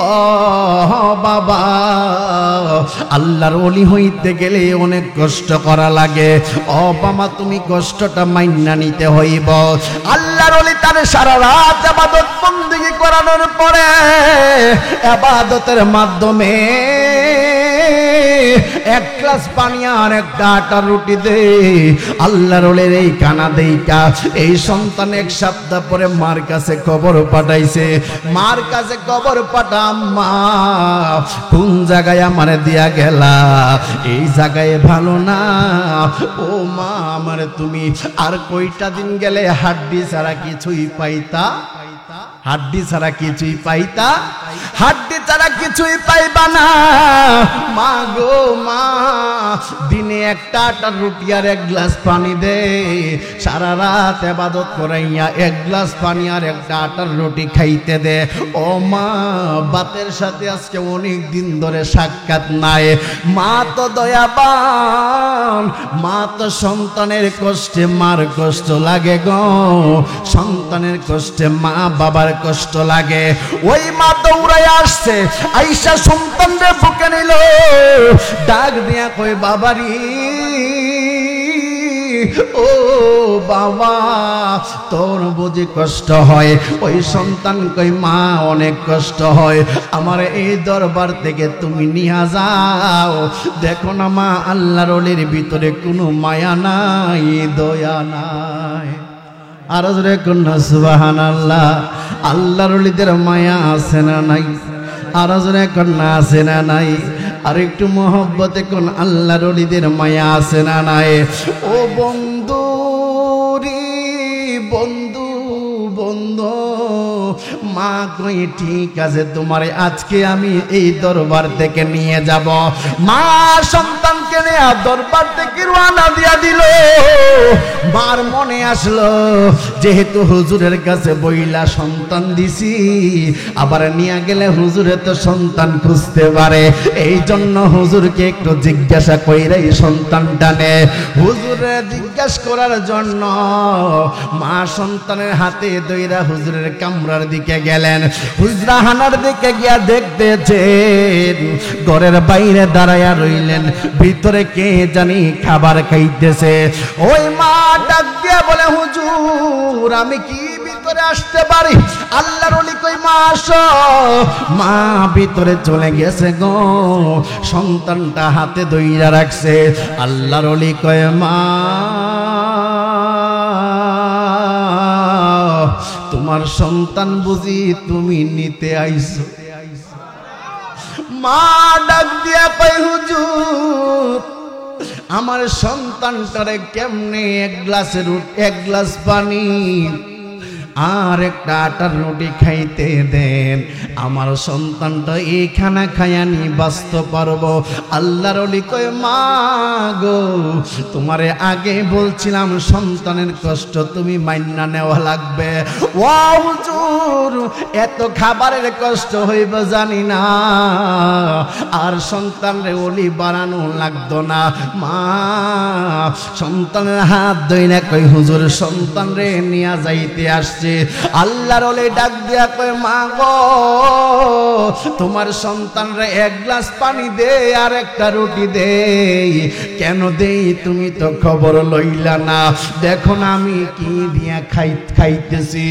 ও বাবা আল্লাহর ওলি হইতে গেলে অনেক কষ্ট করা লাগে ও বাবা তুমি কষ্টটা মাইন্না নিতে হইব আল্লাহর ওলি তারে সারা রাত ইবাদত বندگی করানোর পরে ইবাদতের মাধ্যমে এক গ্লাস পানি আর একটা আটার রুটি দে আল্লাহর ওলির এই কানা দেইকা এই সন্তান এক সপ্তাহ পরে মার কাছে খবর পাঠাইছে মার কাছে খবর পাঠা মা কোন জায়গায় আমারে দিয়া গেলা এই জায়গায় ভালো না ও মা আমারে তুমি আর কয়টা দিন গেলে হাড্ডি ছাড়া কিছুই পাইতা হাড্ডি ছাড়া কিছুই পাইতা হাড্ডি ছাড়া কিছুই পাইবা না। মা গো মা, দিনে একটা আটার রুটি আর এক গ্লাস পানি দে, সারা রাত ইবাদত করাইয়া এক গ্লাস পানি আর একটা আটার রুটি খাইতে দে। ও মা, বাতের সাথে আজকে অনেক দিন ধরে সাক্ষাৎ নাই। মা তো দয়াবান, মা তো সন্তানের কষ্টে মার কষ্ট লাগে গো, সন্তানের কষ্টে মা বাবার কষ্ট লাগে। ওই মা দৌড়াই আসছে, আইসা সন্তানরে বুকে নিল, ডাক দিয়া কই বাবারি, ও বাবা তোর বুঝি কষ্ট হয়? ওই সন্তান কই মা অনেক কষ্ট হয়, আমার এই দরবার থেকে তুমি নিয়ে যাও। দেখো না মা, আল্লাহর ওলির ভিতরে কোনো মায়া নাই, দয়া নাই। আর জোরে কন্যা সুবহানাল্লাহ। আল্লাহর ওলিদের মায়া আছে না নাই? আর জোরে কন্যা আছে না নাই? আর একটু মহব্বতে কোন আল্লাহর ওলিদের মায়া আছে না নাই? ও বন্ধু রে বন্ধু, বন্ধু মা কই ঠিক আছে, তোমারে আজকে আমি এই দরবার থেকে নিয়ে যাব। মা সন্তানকে নিয়ে দরবার থেকে রওনা দিয়া দিল। মার মনে আসলো, যেহেতু হুজুরের কাছে বইলা সন্তান দিছি, আবার নিয়ে গেলে হুজুরে তো সন্তান খুঁজতে পারে, এই জন্য হুজুরকে একটু জিজ্ঞাসা কইরা এই সন্তানটা নে। হুজুরে জিজ্ঞাসা করার জন্য মা সন্তানের হাতে দইরা হুজুরের কামরার দিকে গেলেন। হুজরাহানার দিকে গিয়া দেখতেছেন ঘরের বাইরে দাঁড়ায়া রইলেন, ভিতরে কে জানি খাবার খাইতেছে। ওই মা ডাক দিয়া বলে, হুজুর আমি কি ভিতরে আসতে পারি? আল্লাহর ওলি কই মা আসো। মা ভিতরে চলে গেছে গো, সন্তানটা হাতে দইরা রাখছে। আল্লাহর ওলি কয় মা তোমার সন্তান বুঝি তুমি নিতে আইছো? মা ডাক দিয়া কয় হুজুর আমার সন্তানটারে কেমনে এক গ্লাস পানি আর একটা আটার রুটি খাইতে দেন, আমার সন্তানটা এই খানা খায়ানি বাঁচতে পারবো। আল্লাহর ওলি কয় মা গো, তোমারে আগে বলছিলাম সন্তানের কষ্ট তুমি মাইন্না নেওয়া লাগবে। ও হুজুর এত খাবারের কষ্ট হইব জানি না, আর সন্তানরে ওলি বানানো লাগতো না। মা সন্তানের হাত ধইরা কই হুজুর সন্তানরে নিয়া যাইতে আসছে। আল্লাহর ওলি ডাক দিয়া কয় মা গো, তোমার সন্তানরে এক গ্লাস পানি দে আর একটা রুটি দে। কেন দেই তুমি তো খবর লইলা না, দেখো না আমি কি দিয়া খাইতেছি।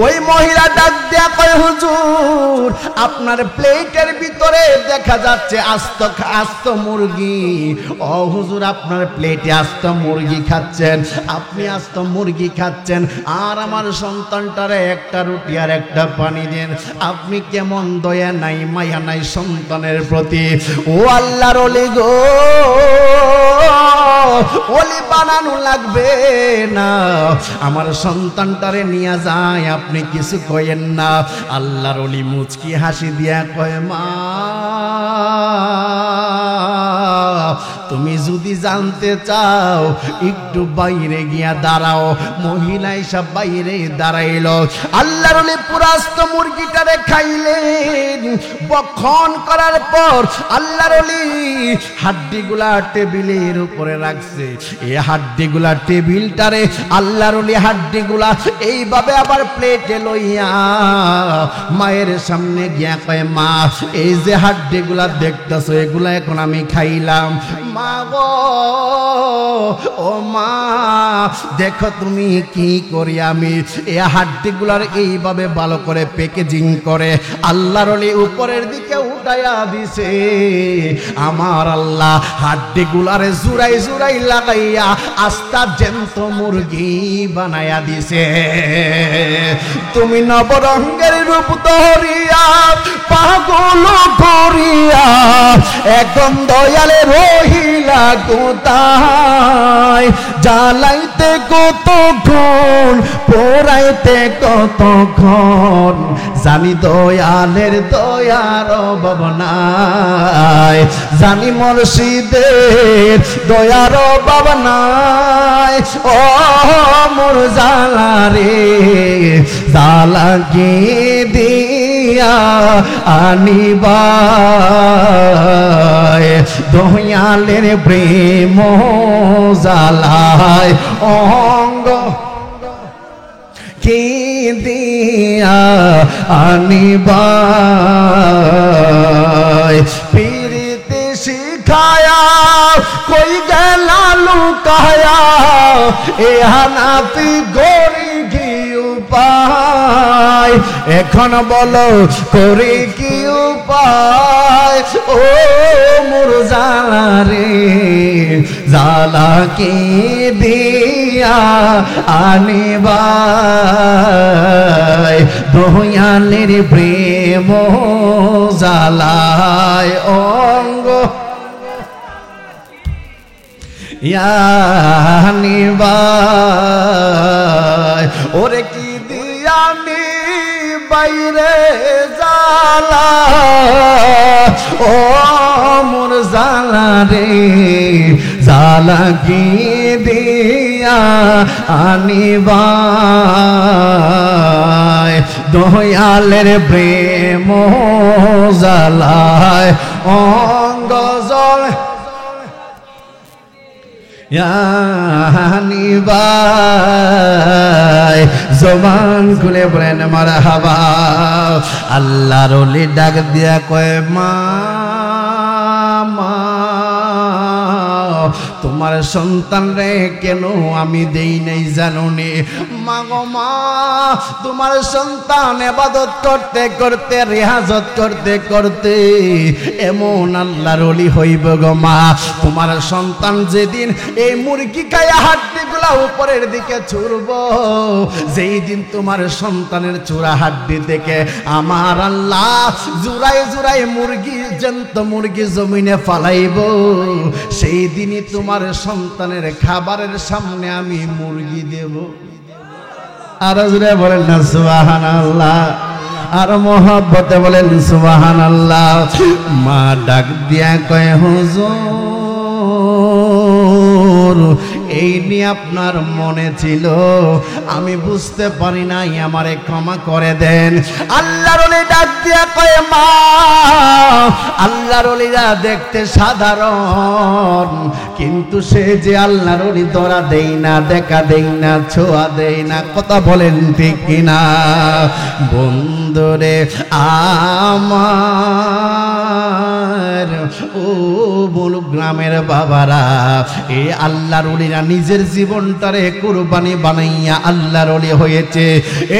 ওই মহিলা ডাক দিয়া কয় হুজুর আপনার প্লেটের ভিতরে দেখা যাচ্ছে আস্ত মুরগি। ও হুজুর আপনার প্লেটে আস্ত মুরগি খাচ্ছেন, আপনি আস্ত মুরগি খাচ্ছেন, আর আমার সন্তানটারে একটা রুটি আর একটা পানি দেন। আপনি কেমন দয়া নাই মায়া নাই সন্তানের প্রতি। ও আল্লাহর ওলি গো, ওলি বানানো লাগবে না, আমার সন্তানটারে নিয়ে যায়, আপনি কিছু কয়েন না। আল্লাহর ওলি মুচকি হাসি দিয়া কয় মা তুমি যদি জানতে চাও একটু বাইরে গিয়া দাঁড়াও। মহিলা সব বাইরে দাঁড়াইল। আল্লাহর ওলি পুরাস্ত মুরগিটারে খাইলেন। বক্ষণ করার পর আল্লাহর ওলি হাড্ডিগুলা টেবিলের উপরে রাখছে। এই হাড্ডিগুলা টেবিলটারে আল্লাহর ওলি হাড্ডিগুলা এইভাবে আবার প্লেটে লইয়া মায়ের সামনে গিয়া কয় মা এই যে হাড্ডিগুলা দেখতেছো এগুলা এখন আমি খাইলাম। মা গো, ও মা দেখো তুমি কি করি আমি এই হাড্ডিগুলার এইভাবে ভালো করে প্যাকেজিং করে আল্লাহর ওলি উপরের দিকে উঠাইয়া দিছে। আমার আল্লাহ হাড্ডিগুলারে জুড়াই জুড়াই লাগাইয়া আস্তা জ্যান্ত মুরগি বানাইয়া দিছে। তুমি নবরঙ্গের রূপ ধরিয়া পাগল করিয়া একদম দয়ালের রহিলা কোথায়, জ্বালাইতে কতক্ষণ পোড়াইতে কতক্ষণ, জানি দয়ালের দয়ার অভাব নাই, জানি মুর্শিদের দয়ার অভাব নাই। ও মোর জালা রে জালা কি দিয়া আনিবায়, দয়ালের প্রেম জালায় অঙ্গ কি দিয়া আনিবায়। পীরিতে শিখায়া কই গেলা লুকায়া, এ হানাফি গরি কি উপায়, এখন বলো করি কি উপায়। ও মোর জালা রে জালা কি দিয়া আনিবায়, দয়ালের প্রেম জালায় অঙ্গ ইয়ানিবায়। ওরে কি দিয়ানি বাইরে জালা, ও মোর জালা রে জালা কি দিয়া আনিবায়, দয়ালের প্রেম জালায় অঙ্গ জল ইয়ানিবায়। জবান খুলে বলেন মারহাবা। আল্লাহর ওলি ডাক দিয়া কয় মা তোমার সন্তান রে কেন আমি দেই নাই জানো নে? মা গো মা, তোমার সন্তান ইবাদত করতে করতে রিয়াজত করতে করতে এমন আল্লাহর ওলি হইব গো মা, তোমার সন্তান যেদিন এই মুরগি খায়া হাড্ডিগুলা উপরের দিকে ছুড়ব, যেই দিন তোমার সন্তানের চূড়া হাড্ডি থেকে আমার আল্লাহ জুড়াই জুড়াই মুরগি জ্যান্ত মুরগি জমিনে ফালাইব, সেই দিনই তোমার সন্তানের খাবারের সামনে আমি মুরগি দেব। আর জুড়ে বলেন না সুবহানাল্লাহ, আর মহব্বতে বলেন সুবহানাল্লাহ। মা ডাক দিয়া কয় হুজুর এই নিয়ে আপনার মনে ছিল, আমি বুঝতে পারি নাই, আমারে ক্ষমা করে দেন। আল্লাহর ওলি ডাক দিয়া কয় মা, আল্লাহর ওলিরা দেখতে সাধারণ, কিন্তু সে যে আল্লাহর ওলি ধরা দেই না, দেখা দেই না, ছোঁয়া দেই না, কথা বলেন ঠিক কিনা? বন্ধুরে আমার ও বলু গ্রামের বাবারা, এ আল্লাহর ওলিরা নিজের জীবনটারে কুরবানি বানাইয়া আল্লাহর ওলি হয়েছে।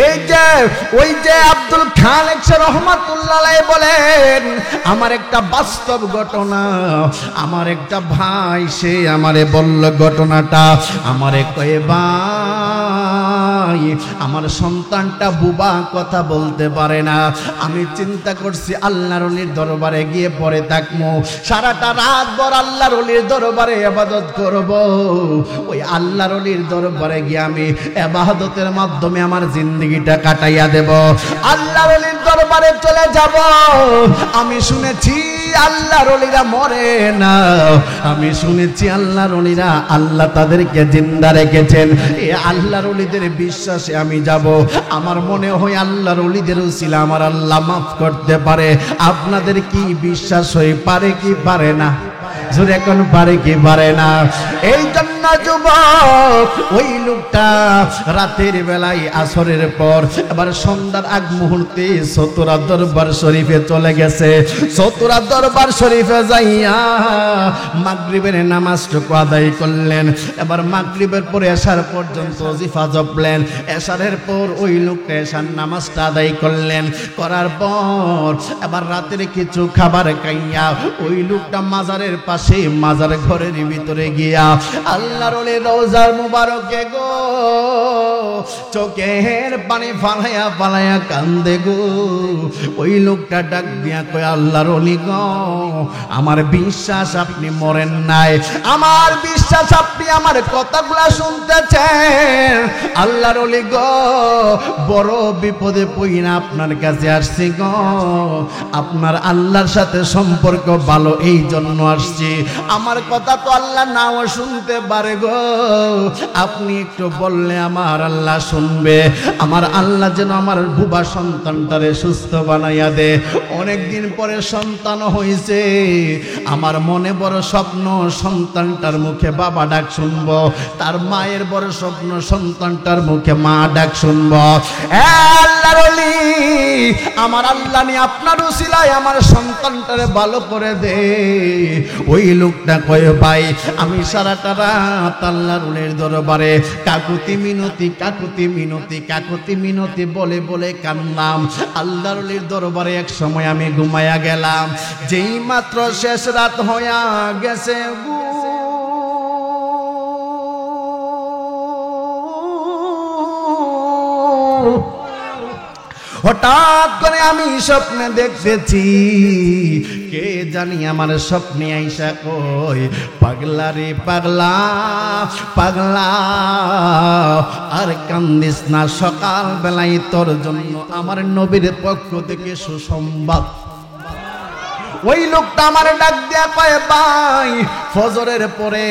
এই যে ওই যে আব্দুল খালেক রহমাতুল্লাহ আলাইহি বলেন, আমার একটা বাস্তব ঘটনা, আমার একটা ভাই সে আমারে বলল ঘটনাটা, আমারে কয়ে ভাই আমার সন্তানটা বুবা, কথা বলতে পারে না, আমি চিন্তা করছি আল্লাহর ওলির দরবারে গিয়ে পরে থাকবো, সারাটা রাত ভর আল্লাহর ওলির দরবারে ইবাদত করব, ওই আল্লাহর ওলির দরবারে গিয়ে আমি ইবাদতের মাধ্যমে আমার জিন্দেগিটা কাটাইয়া দেব, আল্লাহর ওলির দরবারে চলে যাব। আমি শুনেছি আল্লাহর ওলিরা মরে না, আমি শুনেছি আল্লাহর ওলিরা আল্লাহ তাদেরকে জিন্দা রেখেছেন, এই আল্লাহর ওলিদের বিশ্বাসে আমি যাব। আমার মনে হয় আল্লাহর ওলিদের উসিলা আমার আল্লাহ মাফ করতে পারে। আপনাদের কি বিশ্বাস হয়ে পারে কি পারে না? জোরে এখন পারে কি পারে না? এই জন্য যুবক ওই লোকটা রাতের বেলায় আসরের পর এবার সন্ধ্যার আগ মুহূর্তে সতুরা দরবার শরীফে চলে গেছে। সতুরা দরবার শরীফে যাইয়া মাগরিবের নামাজটুকু আদায় করলেন। এবার মাগরিবের পরে এশার পর্যন্ত ওজিফা জপলেন। এশারের পর ওই লোকটা এশার নামাজটা আদায় করলেন। করার পর এবার রাতের কিছু খাবার খাইয়া ওই লোকটা মাজারের পাশে পাশে মাজার ঘরের ভিতরে গিয়া আল্লাহর ওলি রওজার মুবারকে গো চোখের পানি ফালাইয়া ফালাইয়া কান্দে গো। ওই লোকটা ডাক দিয়া কয় আল্লাহর ওলি গো আমার বিশ্বাস আপনি মরেন নাই, আমার বিশ্বাস আপনি আমার কথাগুলা শুনতেছেন। আল্লাহর ওলি গো বড় বিপদে পইরা আপনার কাছে আসছি গো, আপনার আল্লাহর সাথে সম্পর্ক ভালো এই জন্য আসছি। আমার কথা তো আল্লাহ নাও শুনতে পারে গো, আপনি একটু বললে আমার আল্লাহ শুনবে। আমার আল্লাহ যেন আমার বুবা সন্তানটারে সুস্থ বানাইয়া দে। অনেকদিন পরে সন্তান হয়েছে, আমার মনে বড় স্বপ্ন সন্তানটার মুখে বাবা ডাক শুনব, তার মায়ের বড় স্বপ্ন সন্তানটার মুখে মা ডাক শুনব। আল্লাহর ওলি আমার আল্লাহ নিয়ে আপনার উসিলায় আমার সন্তানটারে ভালো করে দে। ওই লোকটা কয় ভাই আমি সারাটা রাত আল্লাহর ওলির দরবারে কাকুতি মিনতি কাকুতি মিনতি কাকুতি মিনতি বলে বলে কান্নাম। আল্লাহর ওলির দরবারে এক সময় আমি ঘুমায়া গেলাম, যেই মাত্র শেষ রাত হইয়া গেছে গো হঠাৎ করে আমি স্বপ্নে দেখতেছি কে জানি আমার স্বপ্নে আইসা কই পাগলা রে পাগলা পাগলা আর কান্দিস না, সকাল বেলায় তোর জন্য আমার নবীর পক্ষ থেকে সুসংবাদ। ওই লোকটা আমার ডাক দিয়া কয় ভাই ফজরের পরে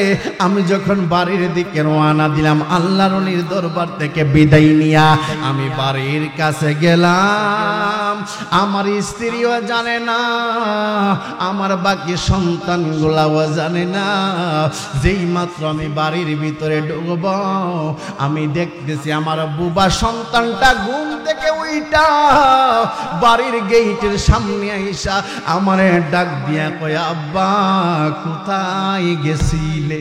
আমি যখন বাড়ির দিকে রওনা দিলাম আল্লাহর ওলির দরবার থেকে বিদায় নিয়া আমি বাড়ির কাছে গেলাম, আমার স্ত্রীও জানে না, আমার বাকি সন্তানগুলাও জানে না। যেই মাত্র আমি বাড়ির ভিতরে ঢুকব আমি দেখতেছি আমার বুবা সন্তানটা ঘুম থেকে উইটা বাড়ির গেটের সামনে আইসা আমার ডাক দিয়া কয় আব্বা কোথায় গেছিলে?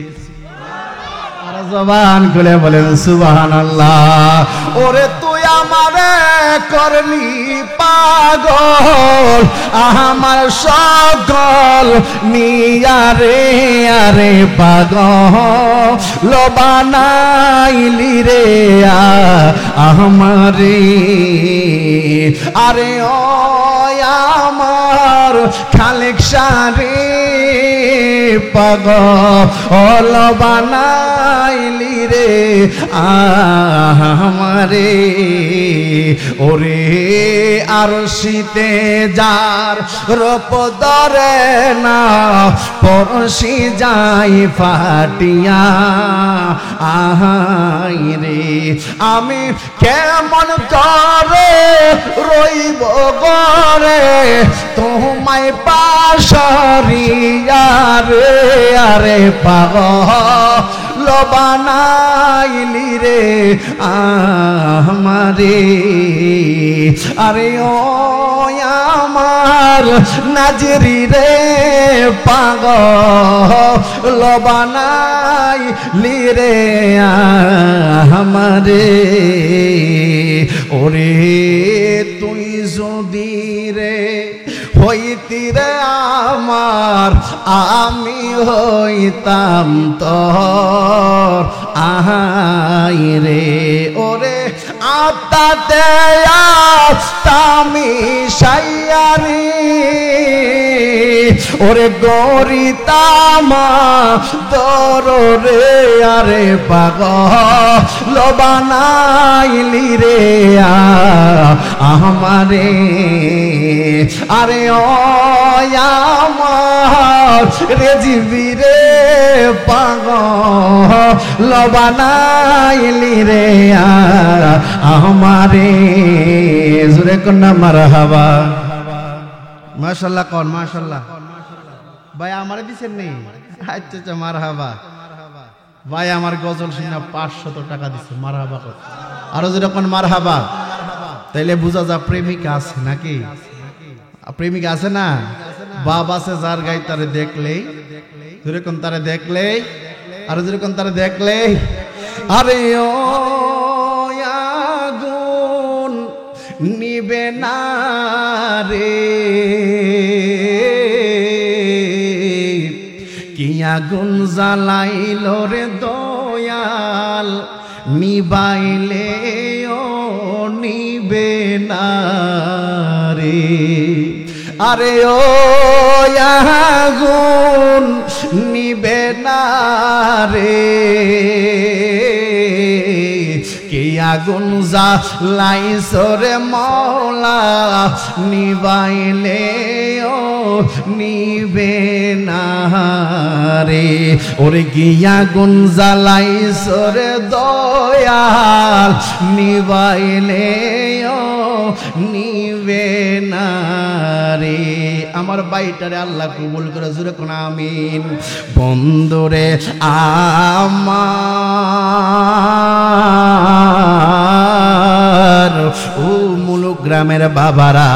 আর জবান খুলে বলেন সুবহানাল্লাহ। ওরে তুই আমারে করলি পাগল, আমার সকল নিয়ারে আরে পাগল বানাইলি রে আমারে। আরে ও আমার খালেক সারে পাগল বানাইলি রে আমারে। ওরে আর শীতে যার রূপ ধরে না পরশি যাই ফাটিয়া আহাই রে আমি কেমন করে রইব গরে তোমায় পাশরিয়া রে আরে পাগল বানাইলি রে আমারে। আরে ও আমার নাজরি রে পাগল বানাইলি রে আমারে। ওরে তুই যদি রে হইতি রে আমার আমি হইতাম তোর আহাই রে। ওরে আত্মাতে আস্তামি সাইয়ারি ওরে গরিতামা তোর রে আরে পাগল বানাইলি রে আমারে। আরে ও আমার রেজিবি রে পাগল বানাইলি রে আমারে। জোরে কন্যা মারহাবা মাশাআল্লাহ কোন মাশাআল্লাহ ভাই আমারে দিছেন নি? আচ্ছা আচ্ছা মারহাবা ভাই আমার গজল শুনে 500 টাকা দিছে মারহাবা কর। আরো যেরকম মারহাবা তাইলে বুঝা যা প্রেমিকা আছে নাকি? প্রেমিকা আছে না? বাপ আছে যার গাই তারে দেখলেই যেরকম তারে দেখলেই আর যেরকম তারে দেখলেই আরে ও আগুন নিবে না রে কি আগুন জ্বালাইল রে দয়াল নিবাইলে ও নিবে না রে আরে ও আগুন নিবে না রে কি আগুন জ্বালাইছ রে মওলা নিবাইলে ও নিবে না রে ওরে কি আগুন জ্বালাইছ রে দয়াল নিবাইলে ও নিবে না রে আমার বাইটারে আল্লাহ কবুল করে জোরে কোন আমিন বন্ধুরে আমার ও মুলুক গ্রামের বাবারা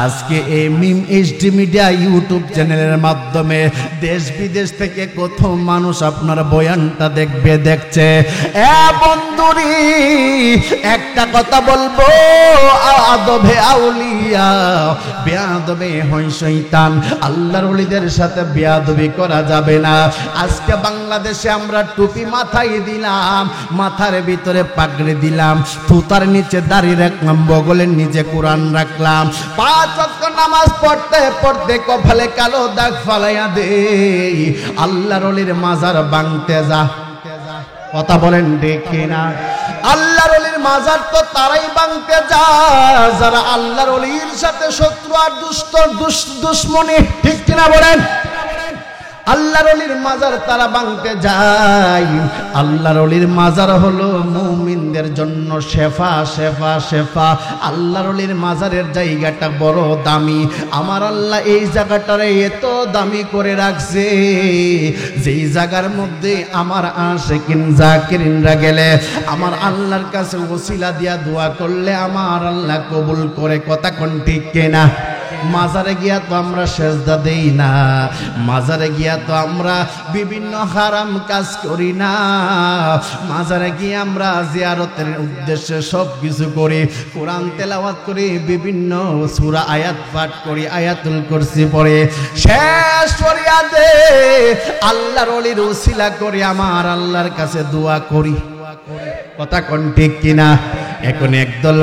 আজকে এই মিম এইচডি মিডিয়া ইউটিউব চ্যানেলের মাধ্যমে দেশ বিদেশ থেকে কত মানুষ আপনার বয়ানটা দেখবে দেখছে এ বন্ধুরি একটা কথা বলবো আদবে আউলিয়া বেয়াদবে হয় শয়তান আল্লাহর ওলিদের সাথে বেয়াদবি করা যাবে না আজকে বাংলাদেশে আমরা টুপি মাথায় দিলাম মাথার ভিতরে পাগড়ি দিলাম তুতার নিচে দাঁড়িয়ে রাখলাম বগলের নিচে কোরআন রাখলাম 5 ওয়াক্ত নামাজ পড়তে পড়তে কপালে কালো দাগ ফালাইয়া দেই আল্লাহর ওলির মাজার ভাঙতে যা কথা বলেন দেখি না আল্লাহর ওলির মাজার তো তারাই ভাঙতে যায় যারা আল্লাহর ওলির সাথে শত্রু আর দুশ্মনী ঠিক কিনা বলেন আল্লাহর ওলির মাজার তারা ভাঙতে যায় আল্লাহর ওলির মাজার হলো মুমিনদের জন্য শেফা শেফা শেফা আল্লাহর ওলির মাজারের জায়গাটা বড় দামি আমার আল্লাহ এই জায়গাটারে এত দামি করে রাখছে যেই জায়গার মধ্যে আমার আশিকিন জাকিরিনরা গেলে আমার আল্লাহর কাছে ওসিলা দিয়া দোয়া করলে আমার আল্লাহ কবুল করে কথা কোন ঠিক কিনা মাজারে গিয়া তো আমরা সেজদা দেই না মাজারে গিয়া তো আমরা বিভিন্ন হারাম কাজ করি না মাজারে গিয়ে আমরা জিয়ারতের উদ্দেশ্যে সব কিছু করি কোরআন তেলাওয়াত করি বিভিন্ন সূরা আয়াত পাঠ করি আয়াতুল কুরসি পড়ে শেষ করিয়া দে আল্লাহর ওলির ওসিলা করে আমার আল্লাহর কাছে দোয়া করি কথা কোন ঠিক কিনা এখন একদল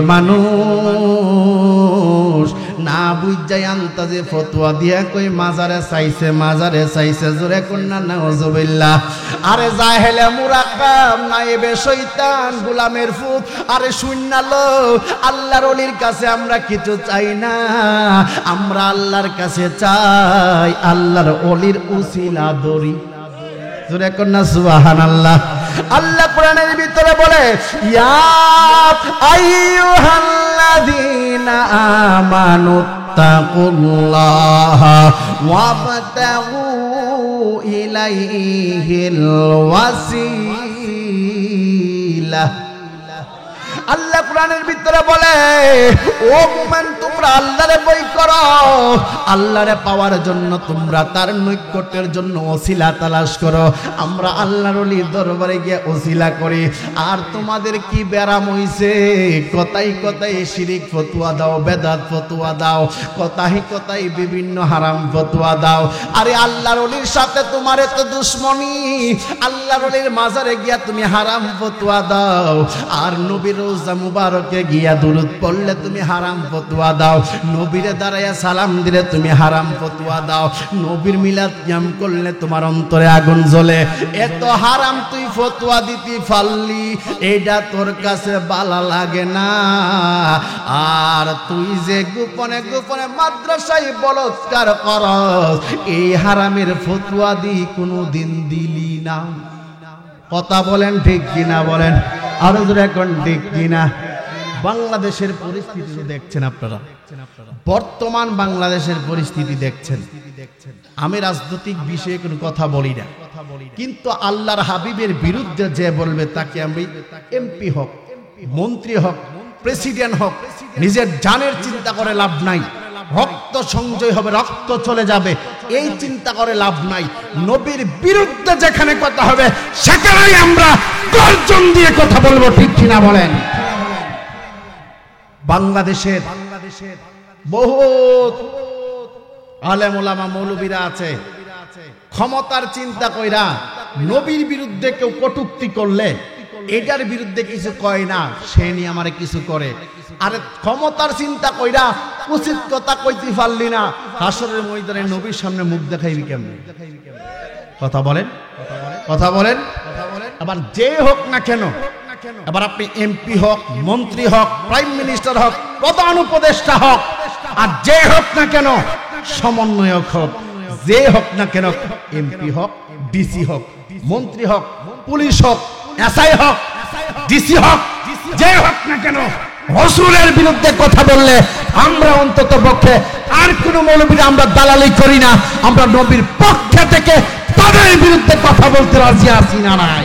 মানুষ না বুঝাই আন্তাজে ফতোয়া দিয়া কই মাজারে চাইছে জোরে কন্যা নাউজুবিল্লাহ আরে জাহেলে মুরাক্কাব নাইবে শয়তান গোলামের ফুত আরে শুননালো আল্লাহর ওলির কাছে আমরা কিছু চাই না আমরা আল্লাহর কাছে চাই আল্লাহর ওলির উসিলা দরি জোরে কন্যা সুবহানাল্লাহ আল্লাহ কোরআনের ভিতরে বলে ইয়া আইয়ুহাল্লাযীনা আমানু তাকুল্লাহা ওয়াবতাগু ইলাইহিল ওয়াসিলা আল্লাহ কোরআনের ভিতরে বলে ও মুমিন তোমরা আল্লাহরে ভয় করো আল্লাহরে পাওয়ার জন্য তোমরা তার নৈকট্যের জন্য ওসিলা তালাশ করো আমরা আল্লাহর ওলির দরবারে গিয়ে ওসিলা করি আর তোমাদের কি ব্যারাম হইছে কথাই কথাই শিরিক ফতোয়া দাও বেদাত ফতোয়া দাও কথাই বিভিন্ন হারাম ফতোয়া দাও আরে আল্লাহর ওলির সাথে তোমার এত দুশমনি আল্লাহর ওলির মাজারে গিয়া তুমি হারাম ফতোয়া দাও আর নবীর রোজা মুবারকে গিয়া দুরূদ পড়লে তুমি হারাম ফতোয়া দাও নবীরে দাঁড়ায়া সালাম দিলে তুমি হারাম ফতোয়া দাও নবীর মিলাদ কিয়াম করলে তোমার অন্তরে আগুন জ্বলে এত হারাম তুই ফতোয়া দিতে পারলি এইটা তোর কাছে ভালো লাগে না আর তুই যে গোপনে গোপনে মাদ্রাসায় বলৎকার করস এই হারামের ফতোয়া দি কোনোদিন দিলি না কথা বলেন ঠিক কিনা বলেন আরো জোরে কোন ঠিক কিনা বাংলাদেশের পরিস্থিতি দেখছেন আপনারা বর্তমান বাংলাদেশের পরিস্থিতি দেখছেন আমি রাজনৈতিক বিষয়ে কোনো কথা বলি না কিন্তু আল্লাহর হাবিবের বিরুদ্ধে যে বলবে তাকে আমি এমপি হোক মন্ত্রী হোক প্রেসিডেন্ট হোক নিজের জানের চিন্তা করে লাভ নাই রক্ত সংজয় হবে রক্ত চলে যাবে এই চিন্তা করে লাভ নাই নবীর বিরুদ্ধে যেখানে কথা হবে সেখানেই আমরা গর্জন দিয়ে কথা বলবো ঠিক কিনা বলেন বাংলাদেশের বহুত আলেম ওলামা মৌলবীরা আছে ক্ষমতার চিন্তা কইরা নবীর বিরুদ্ধে কেউ কটূক্তি করলে এটার বিরুদ্ধে কিছু কয় না, সে নিয়ে আমারে কিছু করে। আরে ক্ষমতার চিন্তা কইরা উচিত কথা কইতে পারলি না, হাসরের ময়দানে নবীর সামনে মুখ দেখাইবি কেমনে? কথা বলেন, কথা বলেন। আবার যে হোক না কেন, এবার আপনি এমপি হোক, মন্ত্রী হোক, প্রাইম মিনিস্টার হোক, প্রধান উপদেষ্টা হোক, আর যে হোক না কেন, সমন্বয়ক হোক, যে হোক না কেন, এমপি হোক, ডিসি হোক, মন্ত্রী হোক, পুলিশ হোক, এসআই হোক, ডিসি হোক, যে হোক না কেন, রাসূলের বিরুদ্ধে কথা বললে আমরা অন্তত পক্ষে আর কোন মৌলবীর আমরা দালালি করি না, আমরা নবীর পক্ষ থেকে তাদের বিরুদ্ধে কথা বলতে রাজি আছি না নাই?